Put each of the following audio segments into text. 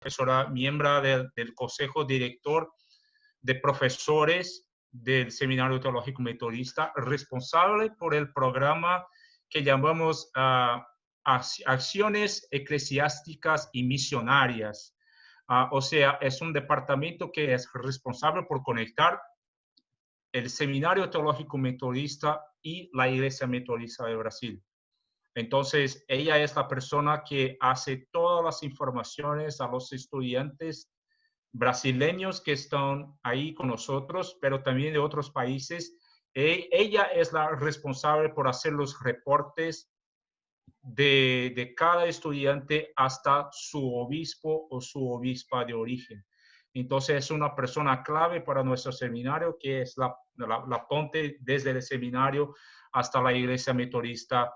profesora, miembro del Consejo Director de Profesores del Seminario Teológico Metodista, responsable por el programa que llamamos Acciones Eclesiásticas y Misionarias. O sea, es un departamento que es responsable por conectar el Seminario Teológico Metodista y la Iglesia Metodista de Brasil. Entonces, ella es la persona que hace todas las informaciones a los estudiantes brasileños que están ahí con nosotros, pero también de otros países. Ella es la responsable por hacer los reportes de cada estudiante hasta su obispo o su obispa de origen. Entonces, es una persona clave para nuestro seminario, que es la ponte desde el seminario hasta la Iglesia Metodista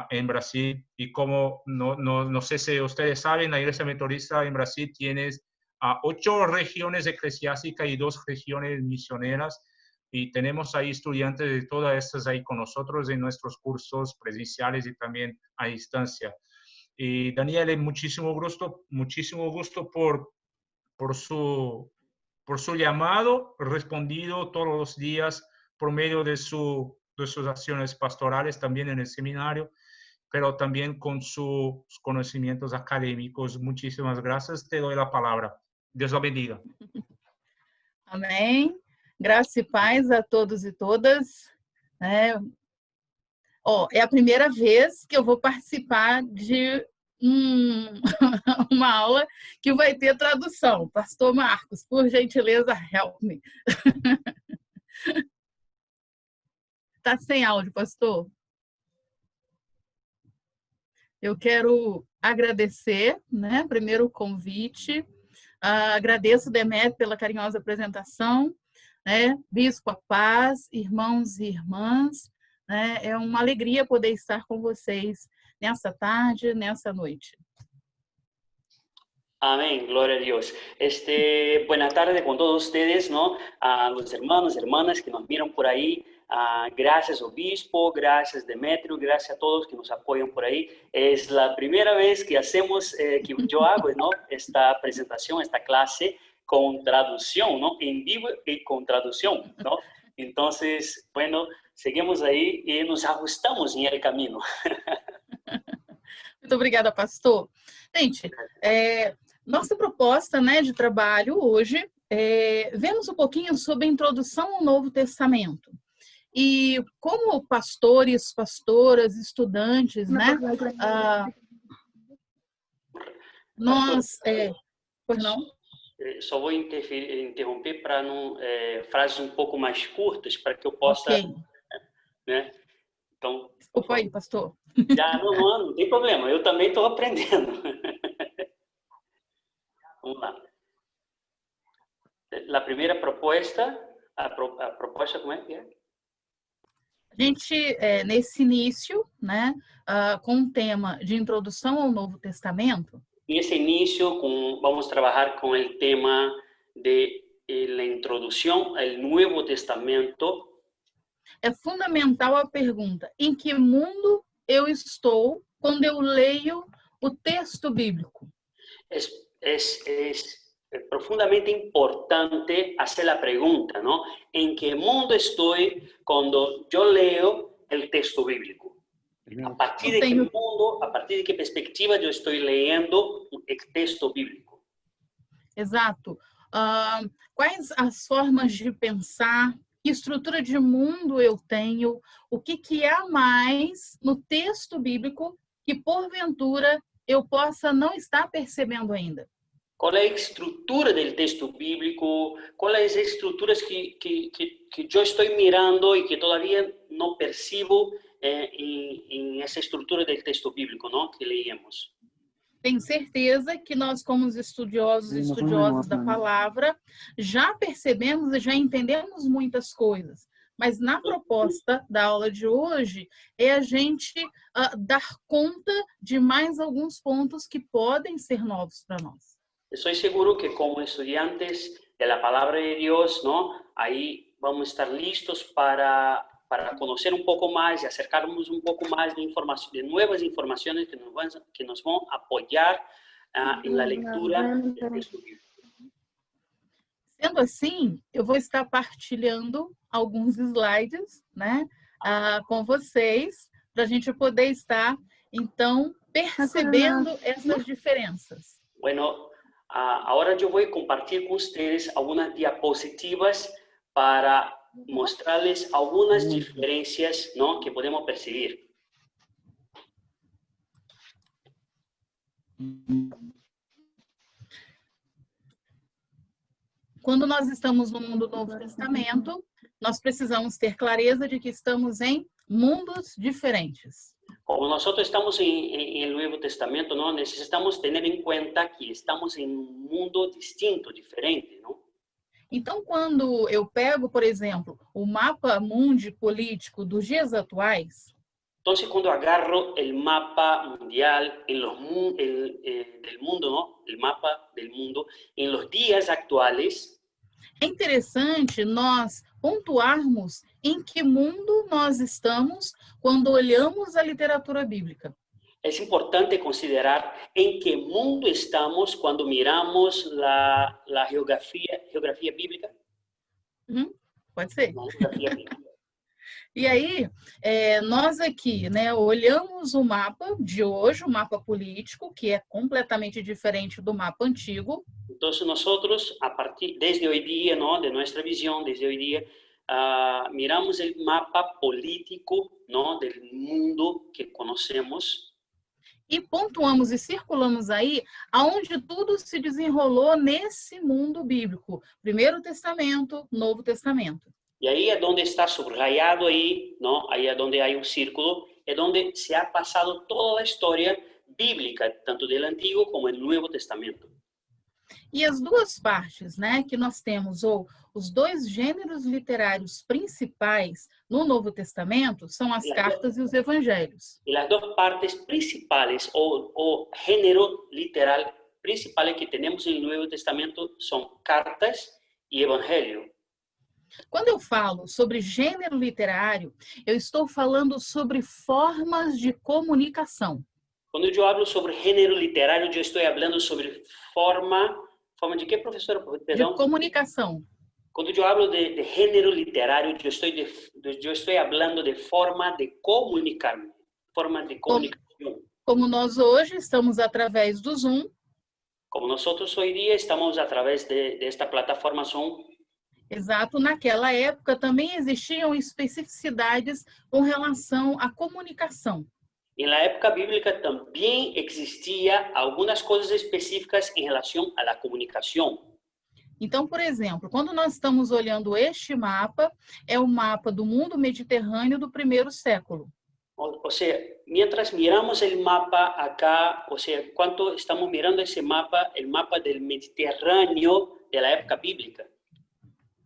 en Brasil. Y como no sé si ustedes saben, la Iglesia Metodista en Brasil tiene 8 regiones eclesiásticas y 2 regiones misioneras. Y tenemos ahí estudiantes de todas estas ahí con nosotros en nuestros cursos presenciales y también a distancia. Y Daniele, muchísimo gusto por su llamado, respondido todos los días por medio de sus acciones pastorales también en el seminario, pero también con sus conocimientos académicos. Muchísimas gracias. Te doy la palabra. Deus o bendiga. Amém. Graça e paz a todos e todas. É a primeira vez que eu vou participar de uma aula que vai ter tradução. Pastor Marcos, por gentileza, help me. Está sem áudio, pastor? Eu quero agradecer, primeiro o convite. Agradeço, Demet, pela carinhosa apresentação. Bispo, a paz, irmãos e irmãs. É uma alegria poder estar com vocês nessa tarde, nessa noite. Amén, gloria a Dios. Buenas tardes con todos ustedes, ¿no? A los hermanos, hermanas que nos miran por ahí. Gracias, obispo, gracias, Demetrio, gracias a todos que nos apoyan por ahí. Es la primera vez que hacemos, que yo hago, ¿no? Esta presentación, esta clase con traducción, ¿no? En vivo y con traducción, ¿no? Entonces, bueno, seguimos aí e nos ajustamos em el caminho. Muito obrigada, pastor. Gente, nossa proposta de trabalho hoje vemos um pouquinho sobre a introdução ao Novo Testamento. E como pastores, pastoras, estudantes, nós... Pois não? Só vou interromper para não frases um pouco mais curtas para que eu possa, né? Então, desculpa aí, pastor. Já não tem problema. Eu também estou aprendendo. Vamos lá. A primeira proposta, a proposta como é que é? A gente nesse início, com o tema de introdução ao Novo Testamento. Nesse início, vamos trabalhar com o tema de la introdução ao Novo Testamento. É fundamental a pergunta: em que mundo eu estou quando eu leio o texto bíblico? É profundamente importante fazer a pergunta, não? Em que mundo estou quando eu leio o texto bíblico? A partir de que mundo, a partir de que perspectiva eu estou lendo o texto bíblico? Exato. Quais as formas de pensar? Que estrutura de mundo eu tenho? O que há mais no texto bíblico que, porventura, eu possa não estar percebendo ainda? Qual é a estrutura do texto bíblico? Quais as estruturas que eu estou mirando e que todavia não percebo em essa estrutura do texto bíblico, não? Que leímos? Tenho certeza que nós, como estudiosos e estudiosas da palavra, já percebemos e já entendemos muitas coisas. Mas na proposta da aula de hoje é a gente dar conta de mais alguns pontos que podem ser novos para nós. Estoy seguro que como estudiantes de la palabra de Dios, ¿no? Ahí vamos a estar listos para conocer un poco más y acercarnos un poco más de información, de nuevas informaciones que nos van a apoyar en la lectura del texto bíblico. Sendo assim, eu vou estar partilhando alguns slides, né, com vocês, para a gente poder estar, então, percebendo essas diferenças. Bueno, ahora yo voy a compartir con ustedes algunas diapositivas para mostrarles algunas diferencias, ¿no?, que podemos percibir. Quando nós estamos no mundo do Novo Testamento, nós precisamos ter clareza de que estamos em mundos diferentes. Como nosotros estamos en el Nuevo Testamento, ¿no?, necesitamos tener en cuenta que estamos en un mundo distinto, diferente, ¿no? Então, quando eu pego, por exemplo, o mapa mundi político dos dias atuais, Entonces, cuando agarro el mapa mundial del mundo, ¿no?, el mapa del mundo en los días actuales, é interessante nós pontuarmos em que mundo nós estamos quando olhamos a literatura bíblica. es importante considerar en qué mundo estamos cuando miramos la geografía bíblica. Pode ser. La geografía bíblica. E aí, nós aqui, né, olhamos o mapa de hoje, o mapa político, que é completamente diferente do mapa antigo. Entonces nosotros, desde hoy día, ¿no?, de nuestra visión, desde hoy día, miramos el mapa político, ¿no?, del mundo que conocemos. E pontuamos e circulamos aí aonde tudo se desenrolou nesse mundo bíblico. Primeiro Testamento, Novo Testamento. Y ahí es donde está subrayado ahí, ¿no?, ahí es donde hay un círculo, es donde se ha pasado toda la historia bíblica, tanto del Antiguo como del Nuevo Testamento. E as duas partes, né, que nós temos, ou os dois gêneros literários principais no Novo Testamento, são as cartas e os evangelhos. Y las dos partes principales o género literal principales que tenemos en el Nuevo Testamento son cartas y evangelio. Quando eu falo sobre gênero literário, eu estou falando sobre formas de comunicação. Cuando yo hablo sobre género literario, yo estoy hablando sobre forma de qué, profesora? Perdón. De comunicação. Cuando yo hablo de género literario, yo estoy hablando de forma de comunicarme, forma de comunicación. Como nós hoje estamos através do Zoom. Como nosotros hoy día estamos a través de esta plataforma Zoom. Exato, naquela época também existiam especificidades com relação à comunicação. En la época bíblica también existía algunas cosas específicas en relación a la comunicación. Então, por exemplo, quando nós estamos olhando este mapa, é o mapa do mundo mediterrâneo do primeiro século. O sea, mientras miramos el mapa acá, o sea, cuando estamos mirando ese mapa, el mapa del Mediterráneo de la época bíblica.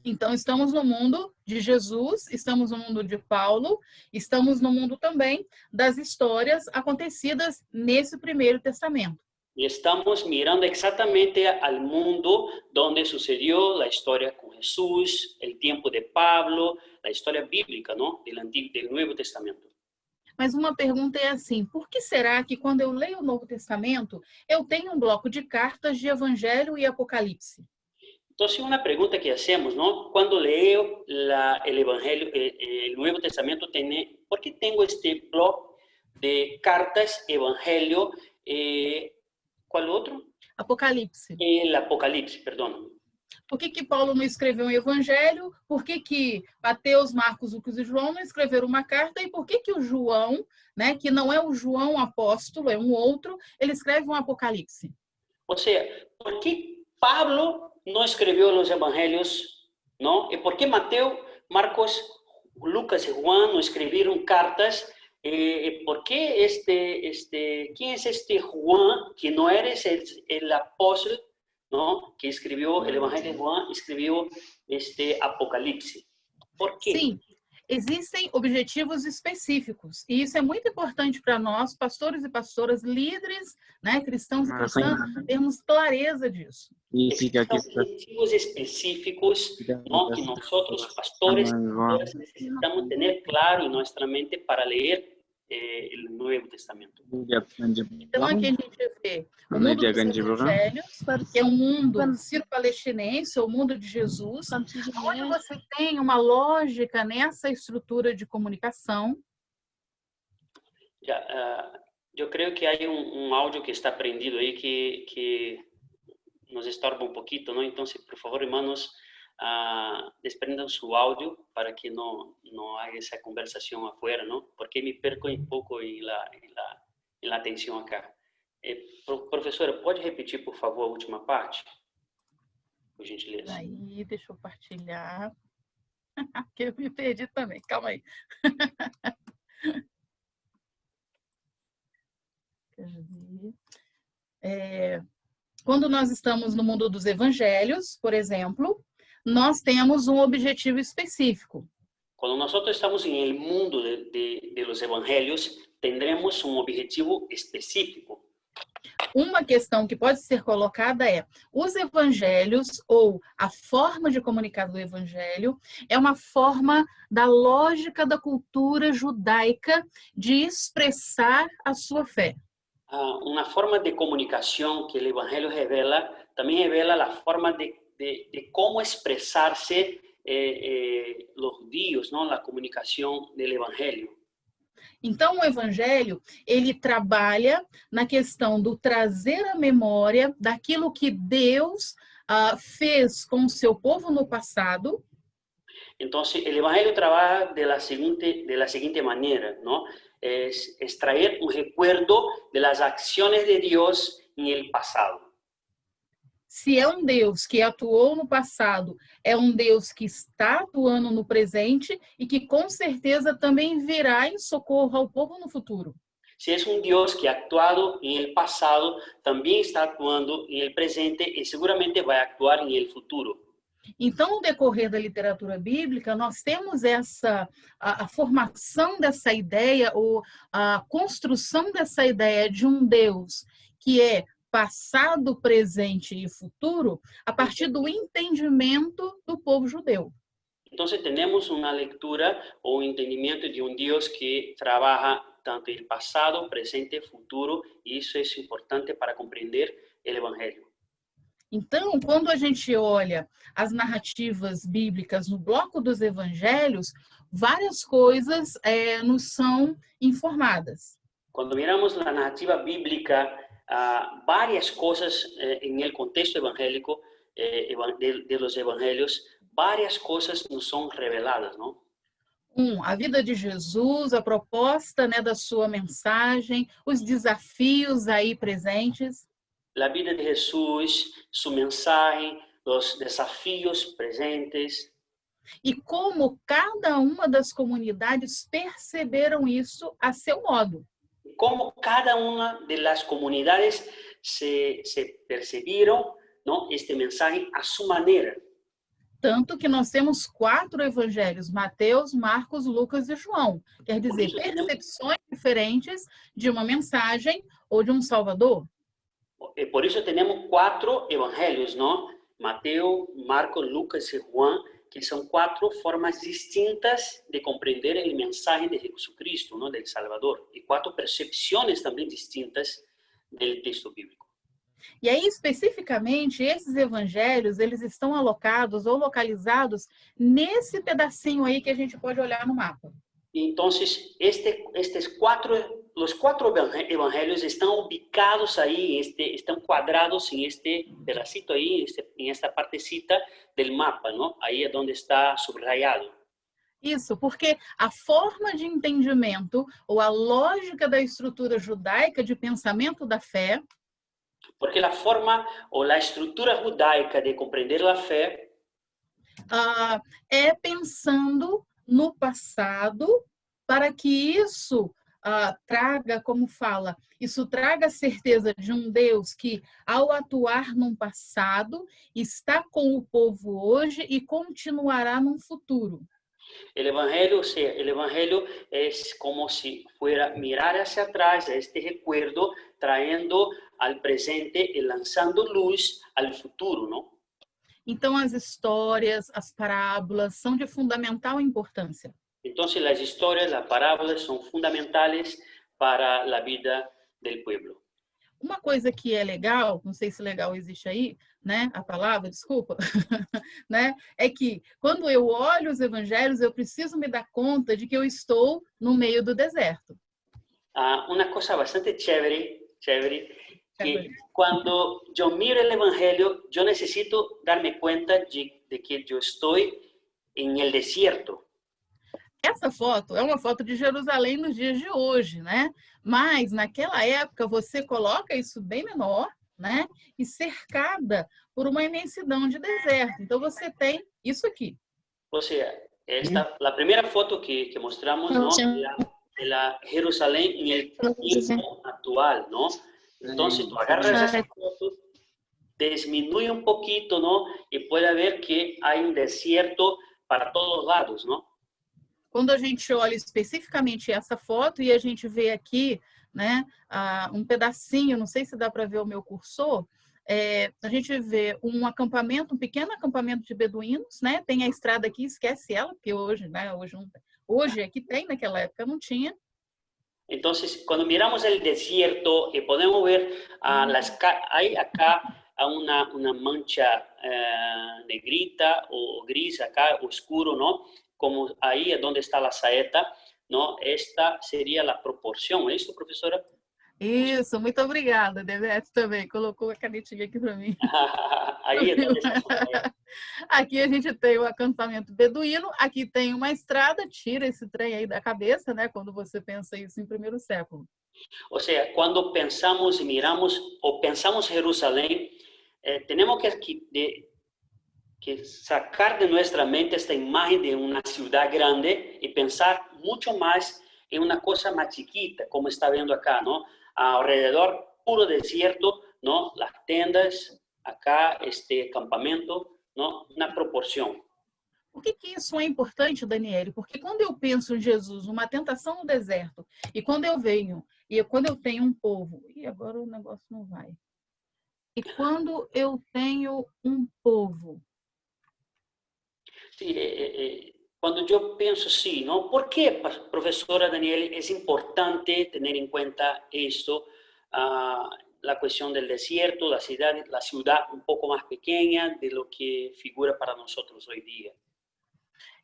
Então, estamos no mundo de Jesus, estamos no mundo de Paulo, estamos no mundo também das histórias acontecidas nesse primeiro testamento. Y estamos mirando exactamente al mundo donde sucedió la historia con Jesús, el tiempo de Pablo, la historia bíblica, ¿no?, del Nuevo Testamento. Mas uma pergunta é assim, por que será que quando eu leio o Novo Testamento, eu tenho um bloco de cartas de Evangelho e Apocalipse? Entonces, una pregunta que hacemos, ¿no? Cuando leo el Evangelio, el Nuevo Testamento, ¿por qué tengo este blog de cartas, Evangelio, ¿cuál otro? Apocalipse. El Apocalipse, perdón. Por que Paulo não escreveu um evangelho? Por que Mateus, Marcos, Lucas e João não escreveram uma carta? E por que o João, né, que não é o João apóstolo, é um outro, ele escreve um Apocalipse? Ou seja, por que Pablo no escribió los evangelios, ¿no? ¿Y por qué Mateo, Marcos, Lucas y Juan no escribieron cartas? ¿Por qué quién es este Juan, que no eres el apóstol, ¿no?, que escribió el evangelio de Juan, escribió este Apocalipse? ¿Por qué? Sim, existem objetivos específicos. E isso é muito importante para nós, pastores e pastoras, líderes, né, cristãos e cristãs, termos clareza disso. Objetivos específicos, ¿no?, que nosotros, pastores, necesitamos tener claro en nuestra mente para leer el Nuevo Testamento. Então aqui a gente vê o mundo dos evangelhos, que é um mundo sírio-palestinense, o mundo de Jesus, onde você tem uma lógica nessa estrutura de comunicação. Eu creio que há áudio que está prendido aí que nos estorba um pouquinho, não? Então, por favor, irmãos, desprendam seu áudio para que não haja essa conversação afuera, não? Porque me perco um pouco em la atenção acá. Professora, pode repetir, por favor, a última parte? Por gentileza. Aí, deixa eu partilhar. Que eu me perdi também, calma aí. Quando nós estamos no mundo dos evangelhos, por exemplo, nós temos um objetivo específico. Quando nós estamos no mundo de los evangelhos, tendremos objetivo específico. Uma questão que pode ser colocada é: os evangelhos, ou a forma de comunicar do evangelho, é uma forma da lógica da cultura judaica de expressar a sua fé. Uma forma de comunicação que o evangelho revela, também revela a forma de como expressar-se os judíos, não? A comunicação do evangelho. Então, o evangelho, ele trabalha na questão do trazer à memória daquilo que Deus fez com o seu povo no passado. Então, o evangelho trabalha da seguinte maneira, não? Es extraer recuerdo de las acciones de Dios en el pasado. Se é um Deus que atuou no passado, é um Deus que está atuando no presente e que com certeza também virá em socorro ao povo no futuro. Se é um Deus que ha actuado en el pasado, também está atuando en el presente e seguramente vai actuar en el futuro. Então, no decorrer da literatura bíblica, nós temos a formação dessa ideia, ou a construção dessa ideia de um Deus que é passado, presente e futuro, a partir do entendimento do povo judeu. Então, temos uma leitura ou entendimento de um Deus que trabalha tanto no passado, presente e futuro, e isso é importante para compreender o Evangelho. Então, quando a gente olha as narrativas bíblicas no bloco dos evangelhos, várias coisas nos são informadas. Quando miramos a narrativa bíblica, várias coisas no contexto evangélico de los evangelhos, várias coisas nos são reveladas, não? A vida de Jesus, a proposta, né, da sua mensagem, os desafios aí presentes. A vida de Jesus, sua mensagem, os desafios presentes. E como cada uma das comunidades perceberam isso a seu modo. Como cada uma das comunidades se perceberam, não, este mensagem a sua maneira. Tanto que nós temos 4 evangelhos: Mateus, Marcos, Lucas e João. Quer dizer, percepções diferentes de uma mensagem ou de um Salvador. Por isso temos 4 evangelhos, não? Mateus, Marcos, Lucas e João, que são 4 formas distintas de compreender a mensagem de Jesucristo, não, do Salvador, e 4 percepções também distintas do texto bíblico. E aí, especificamente, esses evangelhos, eles estão alocados ou localizados nesse pedacinho aí que a gente pode olhar no mapa. Então, os 4 evangelhos estão ubicados aí, estão quadrados em este pedacito aí, em esta partecita do mapa, não? Aí é onde está subrayado. Isso, porque a forma de entendimento ou a lógica da estrutura judaica de pensamento da fé, porque a forma ou a estrutura judaica de compreender a fé é pensando no passado, para que isso traga, como fala, isso traga a certeza de um Deus que, ao atuar num passado, está com o povo hoje e continuará num futuro. O evangelho é como se fuera mirar hacia atrás a este recuerdo, trayendo al presente e lançando luz ao futuro, não? Então, as histórias, as parábolas são de fundamental importância. Entonces, las historias, las parábolas son fundamentales para la vida del pueblo. Uma coisa que é legal, não sei se legal existe aí, né? A palavra, desculpa, né? É que quando eu olho os evangelhos, eu preciso me dar conta de que eu estou no meio do deserto. Una cosa bastante chévere, que cuando yo miro el evangelio, yo necesito darme cuenta de que yo estoy en el desierto. Essa foto é uma foto de Jerusalém nos dias de hoje, né? Mas naquela época você coloca isso bem menor, né? E cercada por uma imensidão de deserto. Então você tem isso aqui. O sea, la primera foto que mostramos, ¿no? De la Jerusalén en el tiempo actual, ¿no? Entonces tú agarras esa foto, disminuye un poquito, ¿no? Y puedes ver que hay un desierto para todos lados, ¿no? Quando a gente olha especificamente essa foto e a gente vê aqui, né, um pedacinho, não sei se dá para ver o meu cursor, a gente vê um acampamento, um pequeno acampamento de beduínos, né? Tem a estrada aqui, esquece ela, porque hoje, né? Hoje aqui tem, naquela época não tinha. Então, quando miramos o deserto e podemos ver hay acá una mancha negrita o gris acá oscuro, ¿no? Como ahí es donde está la saeta, ¿no? Esta sería la proporción, ¿é isso, professora? Isso, muito obrigada, Demetrio também colocou a canetinha aqui para mim. Aí é onde está a saeta. Aqui a gente tem o acampamento beduíno, aqui tem uma estrada, tira esse trem aí da cabeça, né? Quando você pensa isso em primeiro século. Ou seja, quando pensamos e miramos ou pensamos Jerusalém, temos que sacar de nuestra mente esta imagen de una ciudad grande y pensar mucho más en una cosa más chiquita, como está viendo acá, ¿no? Alrededor, puro desierto, ¿no? Las tendas, acá este campamento, ¿no? Una proporción. Por que isso é importante, Daniele? Porque quando eu penso em Jesus, uma tentação no deserto, e quando eu venho, e quando eu tenho um povo, e agora o negócio não vai. E quando eu tenho um povo, cuando yo pienso sí, ¿no? ¿Por qué, profesora Daniel, es importante tener en cuenta esto, la cuestión del desierto, la ciudad un poco más pequeña de lo que figura para nosotros hoy día?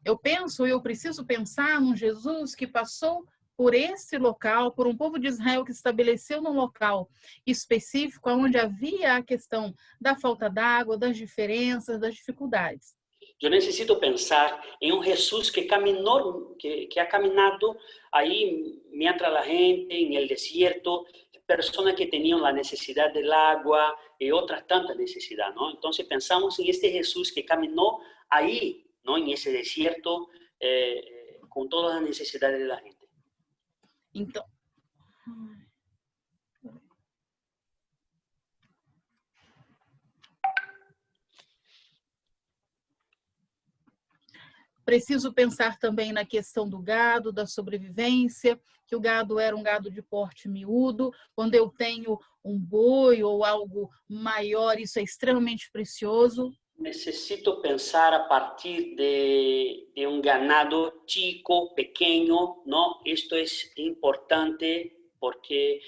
Eu preciso pensar num Jesus que passou por esse local, por um povo de Israel que estabeleceu num local específico, onde havia a questão da falta d'água, das diferenças, das dificuldades. Yo necesito pensar en un Jesús que caminó, que ha caminado ahí mientras la gente en el desierto, personas que tenían la necesidad del agua y otras tantas necesidades, ¿no? Entonces pensamos en este Jesús que caminó ahí, ¿no? En ese desierto con todas las necesidades de la gente. Então, preciso pensar também na questão do gado, da sobrevivência, que o gado era um gado de porte miúdo. Quando eu tenho um boi ou algo maior, isso é extremamente precioso. Necesito pensar a partir de un ganado chico, pequeño, ¿no? Esto es importante porque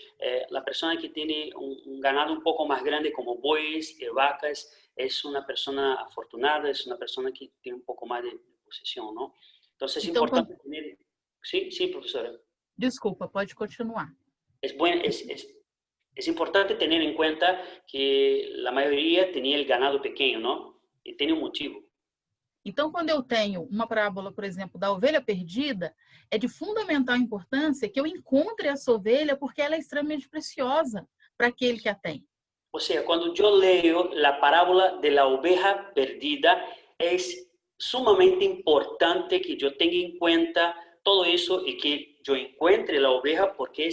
la persona que tiene un ganado un poco más grande como bueyes y vacas es una persona afortunada, es una persona que tiene un poco más de posesión, ¿no? Entonces es importante tener... Sí, profesora. Desculpa, pode continuar. Es importante tener en cuenta que la mayoría tenía el ganado pequeño, ¿no? E tem um motivo. Então, quando eu tenho uma parábola, por exemplo, da ovelha perdida, é de fundamental importância que eu encontre essa ovelha porque ela é extremamente preciosa para aquele que a tem. Ou seja, quando eu leio a parábola da oveja perdida, é sumamente importante que eu tenha em conta todo isso e que eu encontre a oveja porque é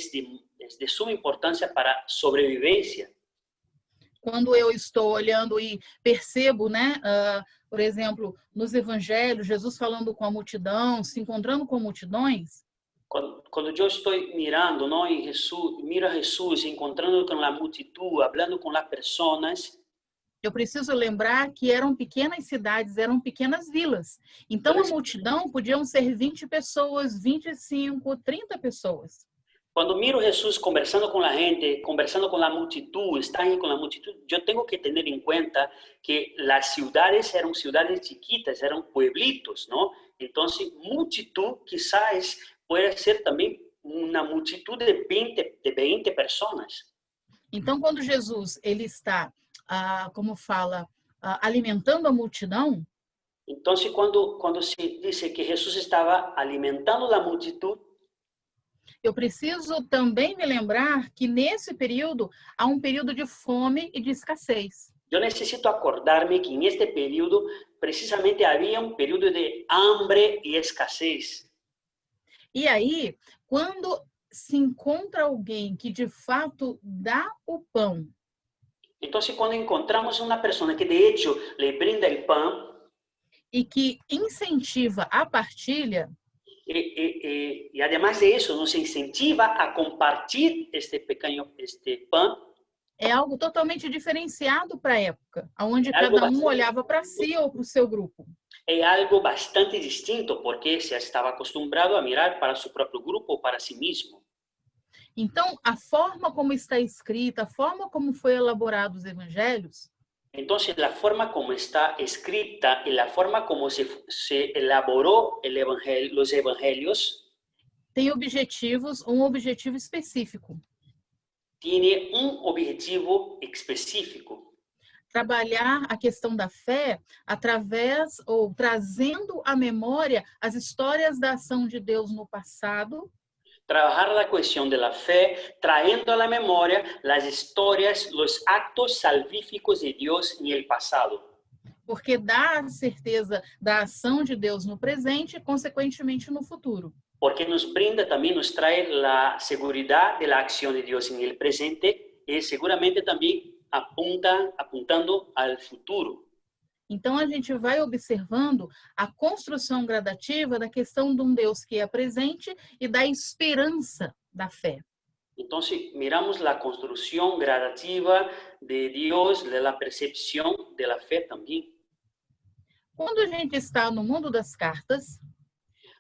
de suma importância para a sobrevivência. Quando eu estou olhando e percebo, né, por exemplo, nos evangelhos, Jesus falando com a multidão, se encontrando com multidões. Quando eu estou mirando, não, miro a Jesus, encontrando com a multidão, falando com as pessoas. Eu preciso lembrar que eram pequenas cidades, eram pequenas vilas. Então, a multidão podiam ser 20 pessoas, 25, 30 pessoas. Cuando miro a Jesús conversando con la gente, conversando con la multitud, está ahí con la multitud, yo tengo que tener en cuenta que las ciudades eran ciudades chiquitas, eran pueblitos, ¿no? Entonces, multitud quizás puede ser también una multitud de 20 personas. Então, quando Jesus ele está, como fala, alimentando a multidão, entonces, cuando se dice que Jesús estaba alimentando la multitud, eu preciso também me lembrar que nesse período há um período de fome e de escassez. yo necesito acordarme que en este periodo precisamente había un periodo de hambre y escasez. E aí, quando se encontra alguém que de fato dá o pão, Entonces, cuando encontramos una persona que de hecho le brinda el pan e que incentiva a partilha, y además de eso nos incentiva a compartir este pan, é algo totalmente diferenciado para a época, onde cada um olhava para si ou para o seu grupo. es algo bastante distinto porque se estaba acostumbrado a mirar para su propio grupo o para sí mismo. Então, a forma como está escrita, a forma como foi elaborado os evangelhos, Entonces, la forma como está escrita y la forma como se elaboró los evangelios tem objetivos, um objetivo específico. tiene un objetivo específico. Trabalhar a questão da fé através ou trazendo à memória as histórias da ação de Deus no passado, Trabajar la cuestión de la fe, trayendo a la memoria las historias, los actos salvíficos de Dios en el pasado. porque dá a certeza da ação de Deus no presente e, consequentemente, no futuro. Porque nos brinda, también nos trae la seguridad de la acción de Dios en el presente y seguramente también apuntando al futuro. Então, a gente vai observando a construção gradativa da questão de um Deus que é presente e da esperança da fé. Entonces, miramos la construcción gradativa de Dios, de la percepción de la fe también. Quando a gente está no mundo das cartas,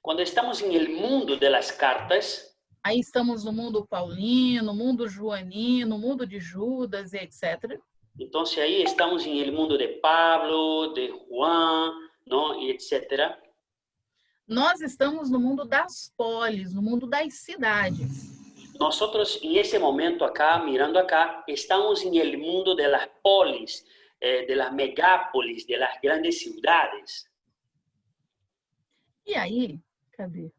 Cuando estamos en el mundo de las cartas, aí estamos no mundo paulino, mundo joanino, mundo de Judas e etc. entonces ahí estamos en el mundo de Pablo, de Juan, ¿no? Y etcétera. Nós estamos no mundo das polis, no mundo das cidades. Nosotros en ese momento acá, mirando acá, estamos en el mundo de las polis, de las megápolis, de las grandes ciudades. E aí, cadê?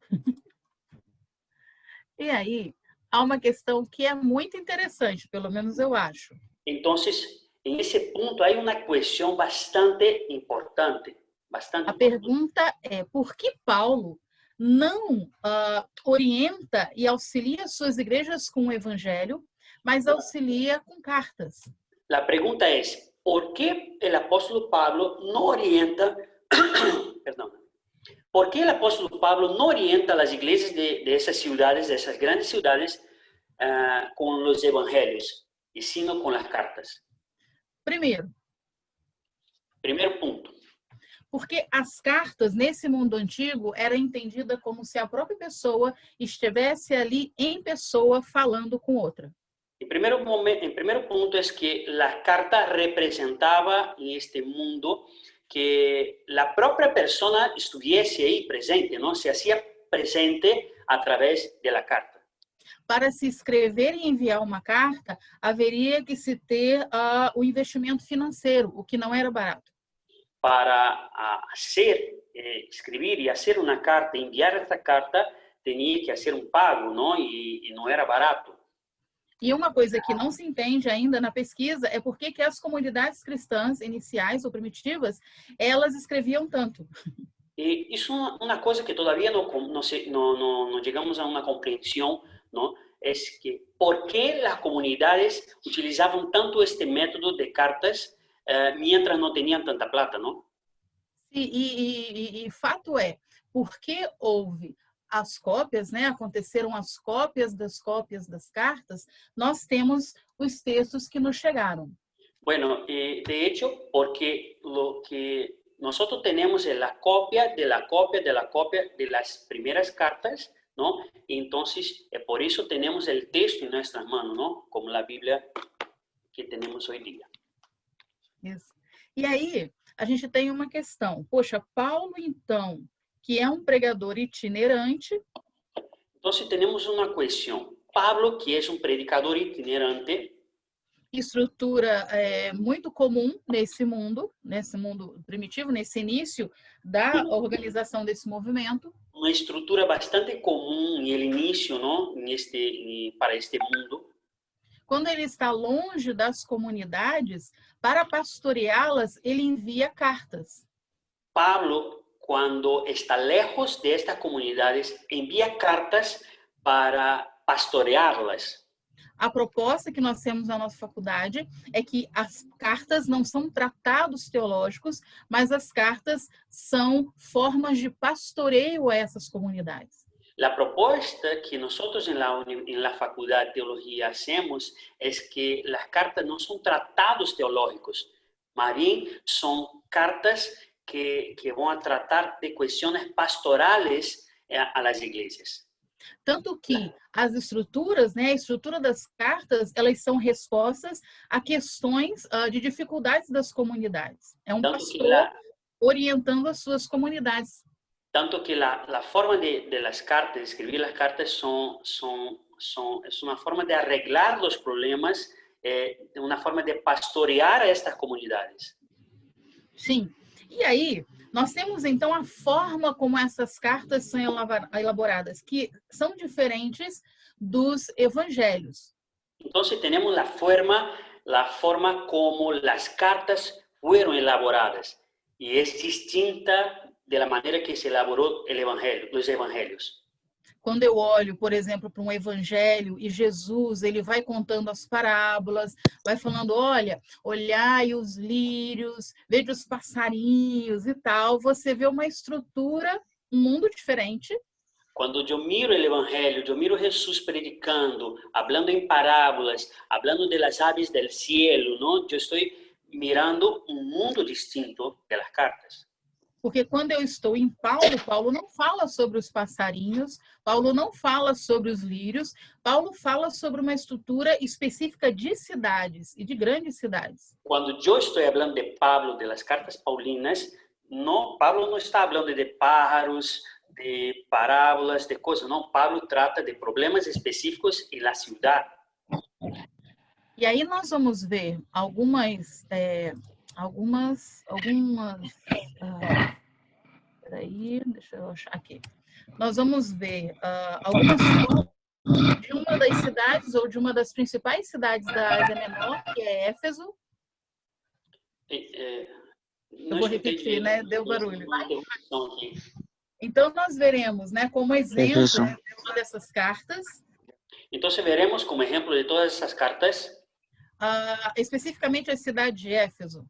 E aí, há uma questão que é muito interessante, pelo menos eu acho. Entonces, en ese punto hay una cuestión bastante importante. A pergunta é, por que Paulo não orienta e auxilia suas igrejas com o evangelho, mas auxilia com cartas? La pregunta es, ¿por qué el apóstol Pablo no orienta, perdón, por qué el apóstol Pablo no orienta a las iglesias de esas ciudades, de esas grandes ciudades, con los evangelios, y sino con las cartas? Primeiro, Primer punto. porque as cartas, nesse mundo antigo, era entendida como se a própria pessoa estivesse ali em pessoa falando com outra. El primer punto es que la carta representaba en este mundo que la propia persona estuviese ahí presente, ¿no? Se hacía presente a través de la carta. Para se escrever e enviar uma carta, haveria que se ter o investimento financeiro, o que não era barato. Para escribir y hacer una carta, enviar esta carta, tenía que hacer un pago, ¿no? Y no era barato. E uma coisa que não se entende ainda na pesquisa é por que as comunidades cristãs iniciais ou primitivas, elas escreviam tanto. Y es una cosa que todavía no llegamos a una comprensión, ¿no? Es que ¿por qué las comunidades utilizaban tanto este método de cartas mientras no tenían tanta plata, ¿no? E fato é, porque houve as cópias, né? Aconteceram as cópias das cartas, nós temos os textos que nos chegaram. Bueno, de hecho, porque lo que nosotros tenemos es la copia de la copia de la copia de las primeras cartas, ¿no? Entonces, por eso tenemos el texto en nuestras manos, ¿no? Como la Bíblia que temos hoje em dia. Isso. E aí, a gente tem uma questão. Poxa, Paulo, então, que é um pregador itinerante. Então, temos uma questão. Pablo, que é um predicador itinerante. Estrutura muito comum nesse mundo primitivo, nesse início da organização desse movimento. Uma estrutura bastante comum no início, não? Para este mundo. Quando ele está longe das comunidades, para pastoreá-las, ele envia cartas. Pablo, quando está lejos de estas comunidades, envia cartas para pastoreá-las. A proposta que nós temos na nossa faculdade é que as cartas não são tratados teológicos, mas as cartas são formas de pastoreio a essas comunidades. A proposta que nós na faculdade de teologia hacemos é que as cartas não são tratados teológicos, mas bem são cartas que vão a tratar de questões pastorales a las igrejas. Tanto que as estruturas, a estrutura das cartas, elas são respostas a questões de dificuldades das comunidades. É um pastor orientando as suas comunidades. Tanto que a forma de las cartas, de escrever as cartas, é uma forma de arreglar os problemas, uma forma de pastorear estas comunidades. Sim. E aí, nós temos, então, a forma como essas cartas são elaboradas, que são diferentes dos evangelhos. Então, temos a forma como as cartas foram elaboradas. E é distinta da maneira que se elaborou os evangelhos. Quando eu olho, por exemplo, para um evangelho e Jesus, ele vai contando as parábolas, vai falando, olha, olhai os lírios, veja os passarinhos e tal, você vê uma estrutura, um mundo diferente. Quando eu miro o evangelho, eu miro Jesus predicando, falando em parábolas, falando das aves do cielo, não? Eu estou mirando um mundo distinto das cartas. Porque quando eu estou em Paulo, Paulo não fala sobre os passarinhos, Paulo não fala sobre os lírios, Paulo fala sobre uma estrutura específica de cidades e de grandes cidades. Quando eu estou falando de Pablo, das cartas paulinas, Pablo não está falando de pájaros, de parábolas, de coisas, não. Pablo trata de problemas específicos na cidade. E aí nós vamos ver algumas peraí, deixa eu achar aqui. Nós vamos ver algumas fotos de uma das cidades ou de uma das principais cidades da Ásia Menor, que é Éfeso. Eu vou repetir, né? Deu barulho. Então nós veremos, né, como exemplo dessas cartas. Então veremos como exemplo de todas essas cartas. Especificamente a cidade de Éfeso.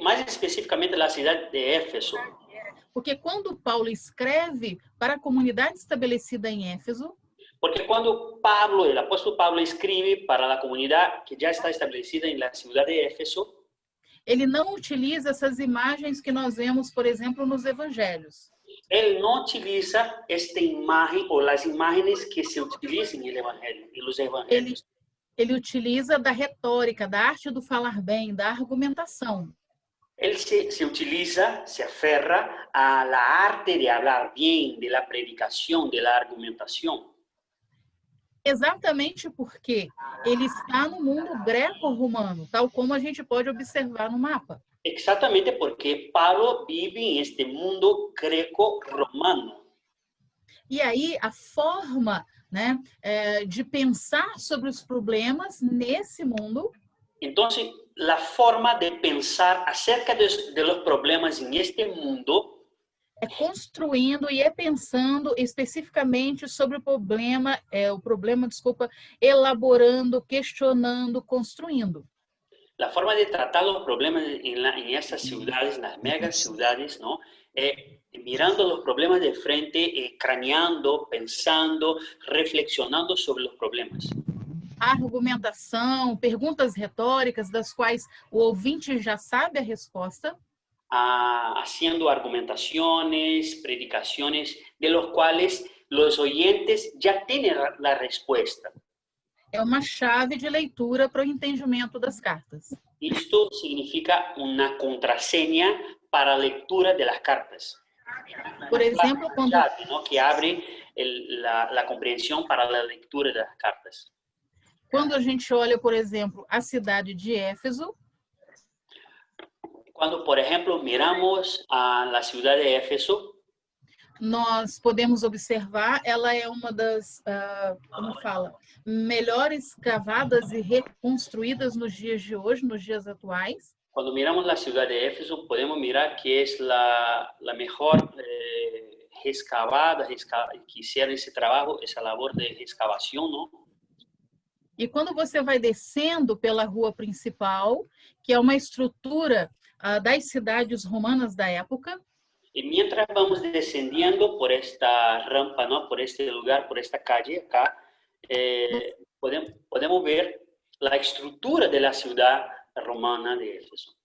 Mais especificamente a cidade de Éfeso. Porque quando Paulo escreve para a comunidade estabelecida em Éfeso, porque quando Pablo, o apóstolo Pablo escreve para a comunidade que já está estabelecida na cidade de Éfeso, ele não utiliza essas imagens que nós vemos, por exemplo, nos evangelhos. Ele não utiliza esta imagem ou as imagens que se utilizam no evangelho, nos evangelhos. Ele utiliza da retórica, da arte do falar bem, da argumentação. Ele se utiliza, se aferra a la arte de hablar bien, de la predicación, de la argumentación. Exatamente porque ele está no mundo greco-romano, tal como a gente pode observar no mapa. Exatamente porque Paulo vive neste mundo greco-romano. E aí a forma, né, de pensar sobre os problemas nesse mundo. Então, a forma de pensar acerca de los problemas neste mundo é construindo e é pensando especificamente sobre o problema, elaborando, questionando, construindo. A forma de tratar os problemas em essas cidades, nas mega cidades, não, é mirando os problemas de frente, craneando, pensando, reflexionando sobre os problemas. Argumentação, perguntas retóricas das quais o ouvinte já sabe a resposta. Haciendo argumentaciones, predicaciones, de los cuales los oyentes ya tienen la respuesta. É uma chave de leitura para o entendimento das cartas. Esto significa una contraseña para la lectura de las cartas. Por exemplo, quando... chave, ¿no? Que abre la comprensión para la lectura de las cartas. Quando a gente olha, por exemplo, a cidade de Éfeso, Cuando, por ejemplo, miramos a la ciudad de Éfeso, nós podemos observar, ela é uma das, como fala, melhores cavadas e reconstruídas nos dias de hoje, nos dias atuais. cuando miramos la ciudad de Éfeso, podemos mirar que es la mejor excavada, que hicieron ese trabajo, esa labor de excavación, ¿no? E quando você vai descendo pela rua principal, que é uma estrutura das cidades romanas da época, Y mientras vamos descendiendo por esta rampa, ¿no? Por este lugar, por esta calle acá, podemos ver la estructura de la ciudad romana de Éfeso.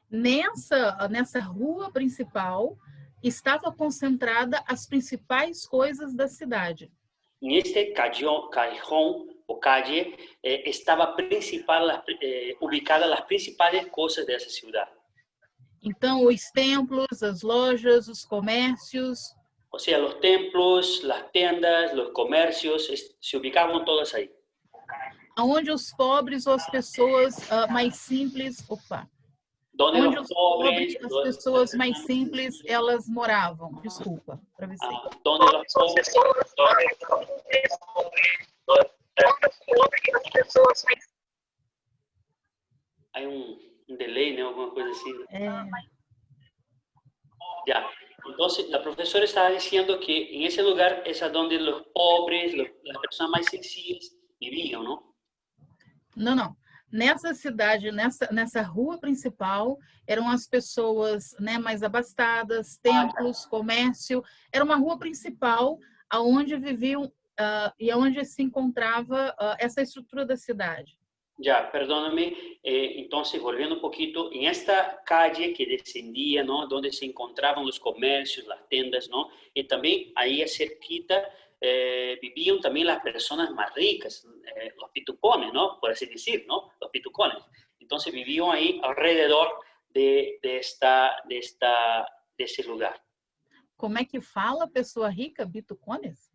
Nessa rua principal estava concentrada as principais coisas da cidade. En este callejón o calle estaba ubicadas las principales cosas de esa ciudad. Então, os templos, as lojas, os comércios. O sea, los templos, las tiendas, los comercios, se ubicaban todas ahí. Onde os pobres ou as pessoas mais simples, onde os pobres, as pessoas mais simples, elas moravam. Desculpa, para você. Donde los pobres, hay un delay, ¿no? Alguna cosa así. Ya. Entonces, la profesora estaba diciendo que en ese lugar es a donde los pobres, las personas más sencillas vivían, ¿no? Não. Nessa cidade, nessa rua principal, eram as pessoas, né, mais abastadas, templos, comércio. Era uma rua principal onde viviam e onde se encontrava essa estrutura da cidade. Ya, perdóname. Entonces, volviendo un poquito, en esta calle que descendía, ¿no? Donde se encontraban los comercios, las tiendas, ¿no? Y también ahí cerquita vivían también las personas más ricas, los pitucones, ¿no? Por así decir, ¿no? Los pitucones. Entonces vivían ahí alrededor de ese lugar. Como é que fala pessoa rica, pitucones?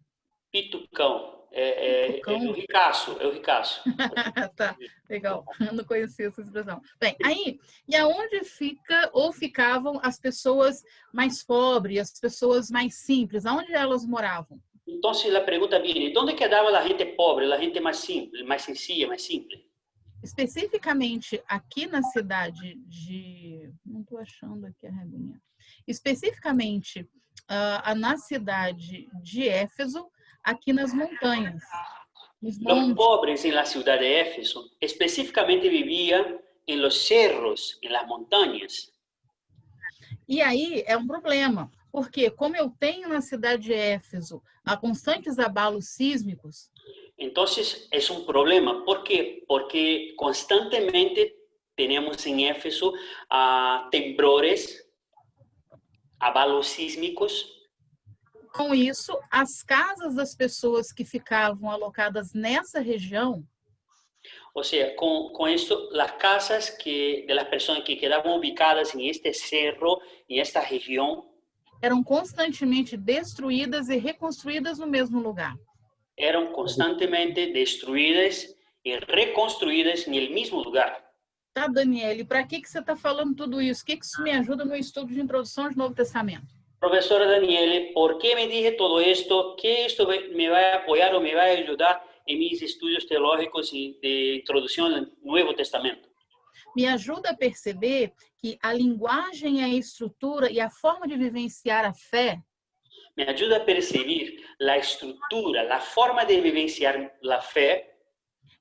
Pitucão. É o ricaço, é o ricaço. Tá, legal. Eu não conhecia essa expressão. Bem, aí, e aonde fica ou ficavam as pessoas mais pobres, as pessoas mais simples? Aonde elas moravam? Então, a pergunta viene, onde quedava a gente pobre, a gente mais simples, mais sencilla, mais simples? Especificamente aqui na cidade de... Não estou achando aqui a reguinha. Especificamente na cidade de Éfeso, aqui nas montanhas. Os pobres em la ciudad de Éfeso especificamente viviam em los cerros, em las montanhas. E aí é um problema, porque como eu tenho na cidade de Éfeso constantes abalos sísmicos. Então é um problema. ¿Por quê? Porque constantemente temos em Éfeso temblores, abalos sísmicos. Com isso, as casas das pessoas que ficavam alocadas nessa região, ou seja, com isso, as casas das pessoas que quedavam ubicadas em este cerro, em esta região, eram constantemente destruídas e reconstruídas no mesmo lugar. Eram constantemente destruídas e reconstruídas no mesmo lugar. Tá, Daniele, para que você está falando tudo isso? O que isso me ajuda no estudo de introdução ao Novo Testamento? Profesora Daniele, ¿por qué me dije todo esto? ¿Qué esto me va a apoyar o me va a ayudar en mis estudios teológicos y de introducción al Nuevo Testamento? Me ajuda a perceber que a linguagem, a estrutura e a forma de vivenciar a fé me ajuda a perceber a estrutura, a forma de vivenciar a fé.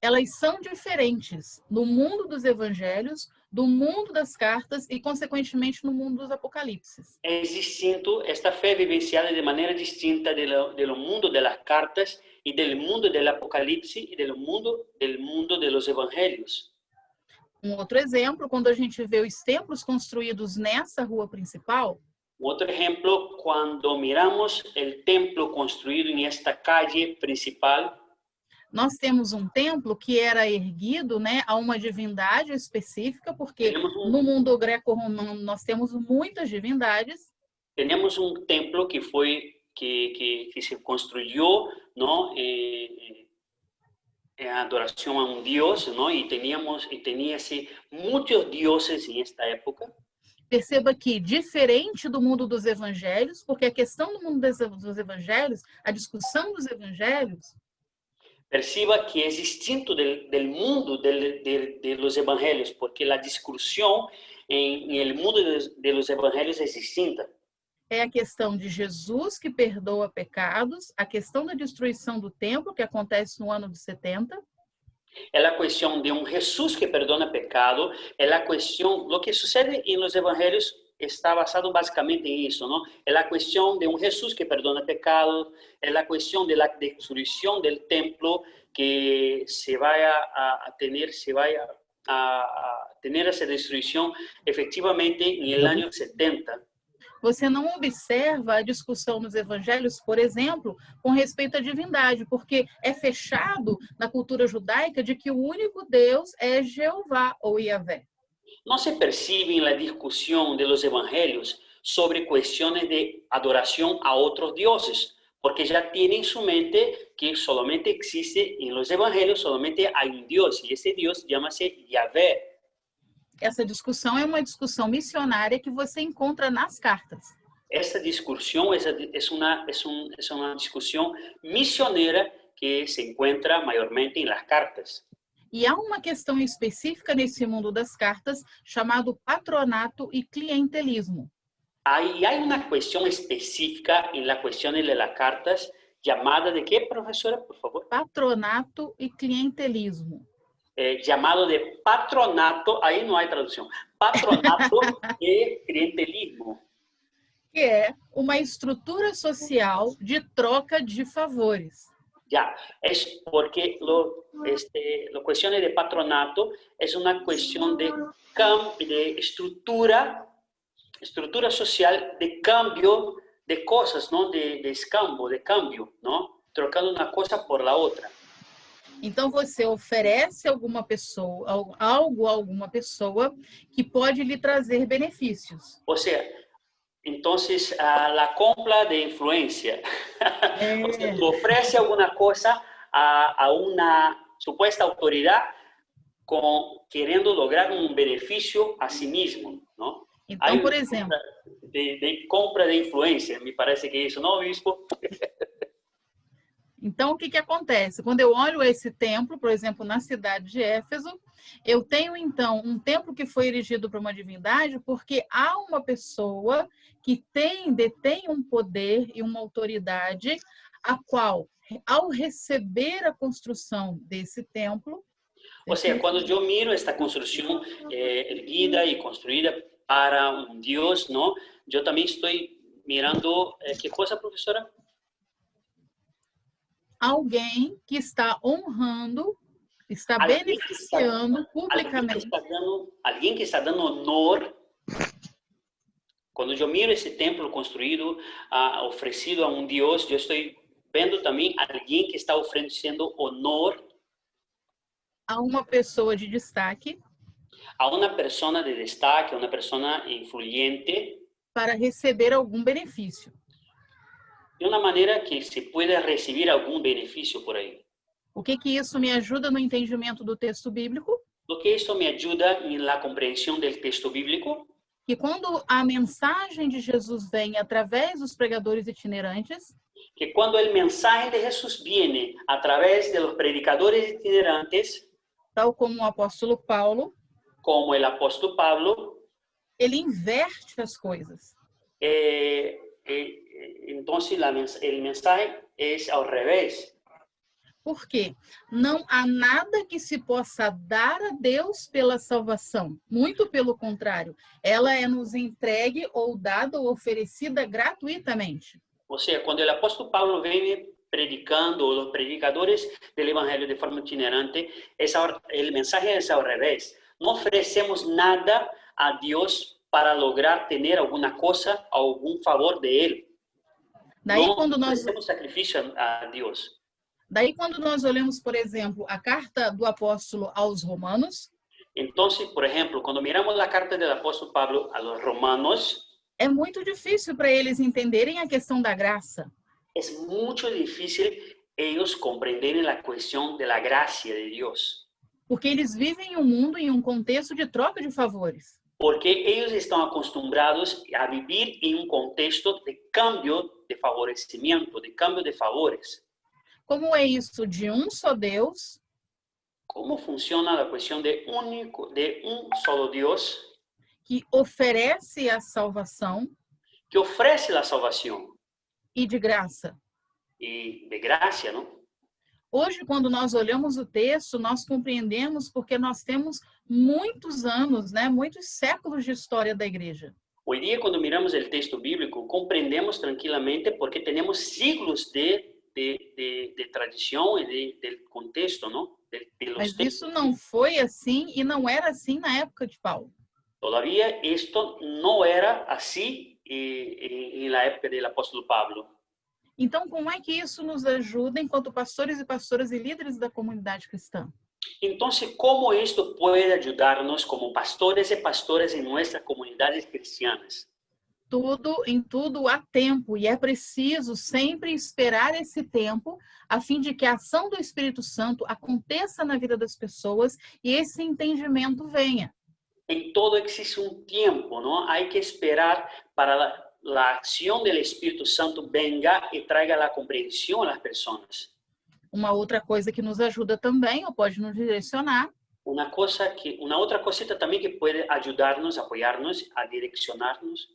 Elas são diferentes no mundo dos evangelhos, do mundo das cartas e, consequentemente, no mundo dos apocalipses. É distinto, esta fé é vivenciada de maneira distinta do mundo das cartas y del mundo del Apocalipse y del mundo de los evangelios. Outro exemplo, quando a gente vê os templos construídos nessa rua principal, Otro ejemplo, cuando miramos el templo construido en esta calle principal, nós temos um templo que era erguido, né, a uma divindade específica, porque no mundo greco-romano nós temos muitas divindades. Tenemos un templo que se construyó, ¿no? En adoración a un Dios, ¿no? Y tenía muchos dioses en esta época. Perceba que, diferente do mundo dos evangelhos, porque a questão do mundo dos evangelhos, a discussão dos evangelhos, perciba que es distinto del mundo de los evangelios, porque la discusión en el mundo de los evangelios es distinta. É a questão de Jesus que perdoa pecados, a questão da destruição do templo, que acontece no ano de 70. É a questão de um Jesus que perdona pecado, é a questão, lo que sucede en los evangelios está basado basicamente en eso, ¿no? Es la cuestión de un Jesús que perdona pecados, es la cuestión de la destrucción del templo que se vaya a tener esa destrucción efectivamente en el año 70. Você não observa a discussão nos evangelhos, por exemplo, com respeito à divindade, porque é fechado na cultura judaica de que o único Deus é Jeová ou Yahvé. No se percibe en la discusión de los evangelios sobre cuestiones de adoración a otros dioses, porque ya tienen en su mente que solamente existe en los evangelios, solamente hay un Dios, y ese Dios llámase Yahvé. Essa discussão é uma discussão missionária que você encontra nas cartas. Esta discusión es una discusión misionera que se encuentra mayormente en las cartas. E há uma questão específica nesse mundo das cartas chamado patronato e clientelismo. Hay una cuestión específica en la cuestión de las cartas llamada de qué, profesora, por favor? Patronato e clientelismo. Llamado de patronato, ahí no hay traducción, patronato e clientelismo. Que é uma estrutura social de troca de favores. Ya, es porque la cuestión de patronato es una cuestión de estructura social de cambio de cosas, ¿no? De escambo, de cambio, ¿no? Trocando una cosa por la otra. Então você oferece alguma pessoa, algo a alguma pessoa que pode lhe trazer benefícios. Ou seja, então a compra de influência. Você oferece alguma coisa a uma suposta autoridade querendo lograr um benefício a si mesmo, não? Então, por exemplo, de compra de influência, me parece que é isso, não, bispo? Então, o que acontece? Quando eu olho esse templo, por exemplo, na cidade de Éfeso, eu tenho, então, um templo que foi erigido para uma divindade porque há uma pessoa que detém um poder e uma autoridade a qual, ao receber a construção desse templo... Ou seja, quando eu miro esta construção erguida e construída para um Deus, não? Eu também estou mirando... que coisa, professora? Alguém que está honrando, está beneficiando publicamente. Alguém que está dando honor. Quando eu miro esse templo construído, oferecido a um Deus, eu estou vendo também alguém que está oferecendo honor a uma pessoa de destaque. A uma pessoa de destaque, a uma pessoa influente. Para receber algum benefício. De uma maneira que se pueda receber algum benefício por aí. O que isso me ajuda no entendimento do texto bíblico? O que isso me ajuda na compreensão do texto bíblico? Que quando a mensagem de Jesus vem através dos pregadores itinerantes, que quando a mensagem de Jesus vem através dos predicadores itinerantes, tal como o apóstolo Paulo, como o apóstolo Pablo, ele inverte as coisas. Então, a mensagem é ao revés. Por quê? Não há nada que se possa dar a Deus pela salvação. Muito pelo contrário. Ela é nos entregue ou dada ou oferecida gratuitamente. Ou seja, quando o apóstolo Paulo vem predicando, o los predicadores del Evangelio de forma itinerante, el mensaje es al revés. No ofrecemos nada a Dios para lograr tener alguna cosa o algún favor de Él. Daí, no quando nós ofrecemos sacrifício a Deus. Daí, quando nós olhamos, por exemplo, a carta do apóstolo aos Romanos, Então, por exemplo, quando miramos a carta do apóstolo Pablo a los Romanos, é muito difícil para eles entenderem a questão da graça. é muito difícil eles compreenderem a questão da graça de Deus. Porque eles vivem em um mundo, em um contexto de troca de favores. Porque eles estão acostumados a viver em um contexto de câmbio de favorecimento, de câmbio de favores. Como é isso de um só Deus? Como funciona a questão de um solo Deus Que oferece a salvação que oferece a salvação e de graça. e de graça, não? Hoje, quando nós olhamos o texto, nós compreendemos porque nós temos muitos anos, né, muitos séculos de história da igreja. Hoje dia, quando miramos o texto bíblico, compreendemos tranquilamente porque temos siglos de tradição e de contexto, não? Mas isso não foi assim e não era assim na época de Paulo. Todavía esto no era así en la época del apóstol Pablo. Então, como é que isso nos ajuda enquanto pastores e pastoras e líderes da comunidade cristã? Entonces, ¿cómo esto puede ayudarnos como pastores y pastoras en nuestras comunidades cristianas? Em tudo há tempo e é preciso sempre esperar esse tempo a fim de que a ação do Espírito Santo aconteça na vida das pessoas e esse entendimento venha. En todo existe un tiempo, ¿no? Hay que esperar para la acción del Espíritu Santo venga y traiga la comprensión a las personas. Uma outra coisa que nos ajuda também, ou pode nos direcionar, Una otra cosita también que puede ayudarnos, apoyarnos, a direccionarnos.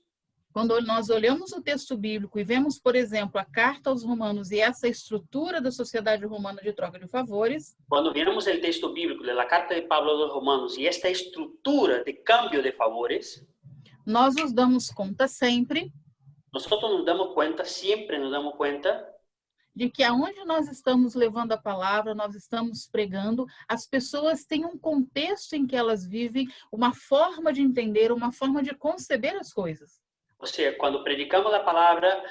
quando nós olhamos o texto bíblico e vemos, por exemplo, a carta aos Romanos e essa estrutura da sociedade romana de troca de favores, Cuando miramos el texto bíblico de la carta de Pablo a los Romanos y esta estructura de cambio de favores, nós nos damos conta sempre nosotros nos damos cuenta, siempre nos damos cuenta, de que aonde nós estamos levando a palavra, nós estamos pregando, as pessoas têm um contexto em que elas vivem, uma forma de entender, uma forma de conceber as coisas. o sea, cuando predicamos la palabra,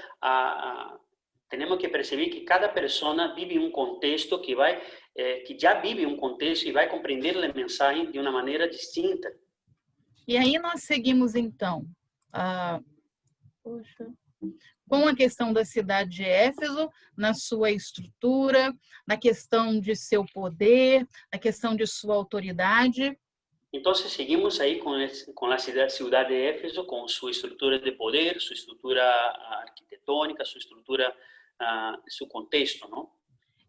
tenemos que percibir que cada persona vive un contexto que ya vive un contexto y va a comprender el mensaje de una manera distinta. E aí nós seguimos, então, com a questão da cidade de Éfeso, na sua estrutura, na questão de seu poder, na questão de sua autoridade. Entonces seguimos ahí con la ciudad de Éfeso, con su estructura de poder, su estructura arquitectónica, su estructura, su contexto, ¿no?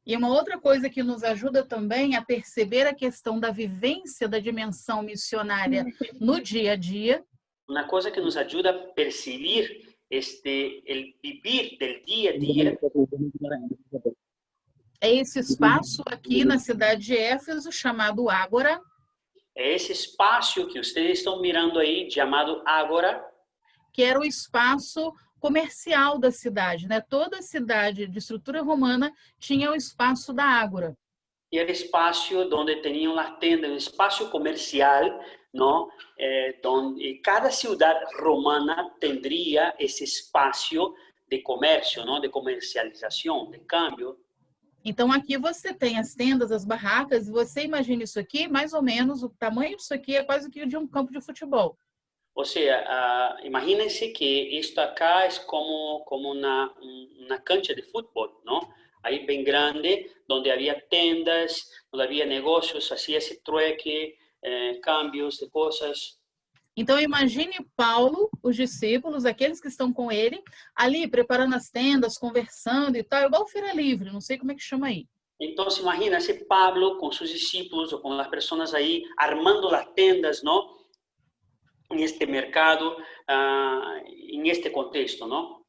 E uma outra coisa que nos ajuda também a perceber a questão da vivência da dimensão missionária no dia a dia. Una cosa que nos ayuda a percibir el vivir del día a día. É esse espaço aqui na cidade de Éfeso chamado Ágora. É esse espaço que vocês estão mirando aí, chamado Ágora, que era o espaço comercial da cidade, né? Toda a cidade de estrutura romana tinha o espaço da Ágora. E era espaço onde tinham as tendas, um espaço comercial, não? Onde cada cidade romana teria esse espaço de comércio, não? De comercialização, de câmbio. Então, aqui você tem as tendas, as barracas, e você imagina isso aqui, mais ou menos, o tamanho disso aqui é quase que de um campo de futebol. Ou seja, imaginem-se que isto acá é como uma cancha de futebol, não? Aí bem grande, onde havia tendas, onde havia negócios, fazia esse trueque, câmbios de coisas. Então, imagine Paulo, os discípulos, aqueles que estão com ele, ali preparando as tendas, conversando e tal, igual feira livre, não sei como é que chama aí. Então, imagina-se Pablo com seus discípulos ou com as pessoas aí, armando as tendas, não? Neste mercado, neste contexto, não?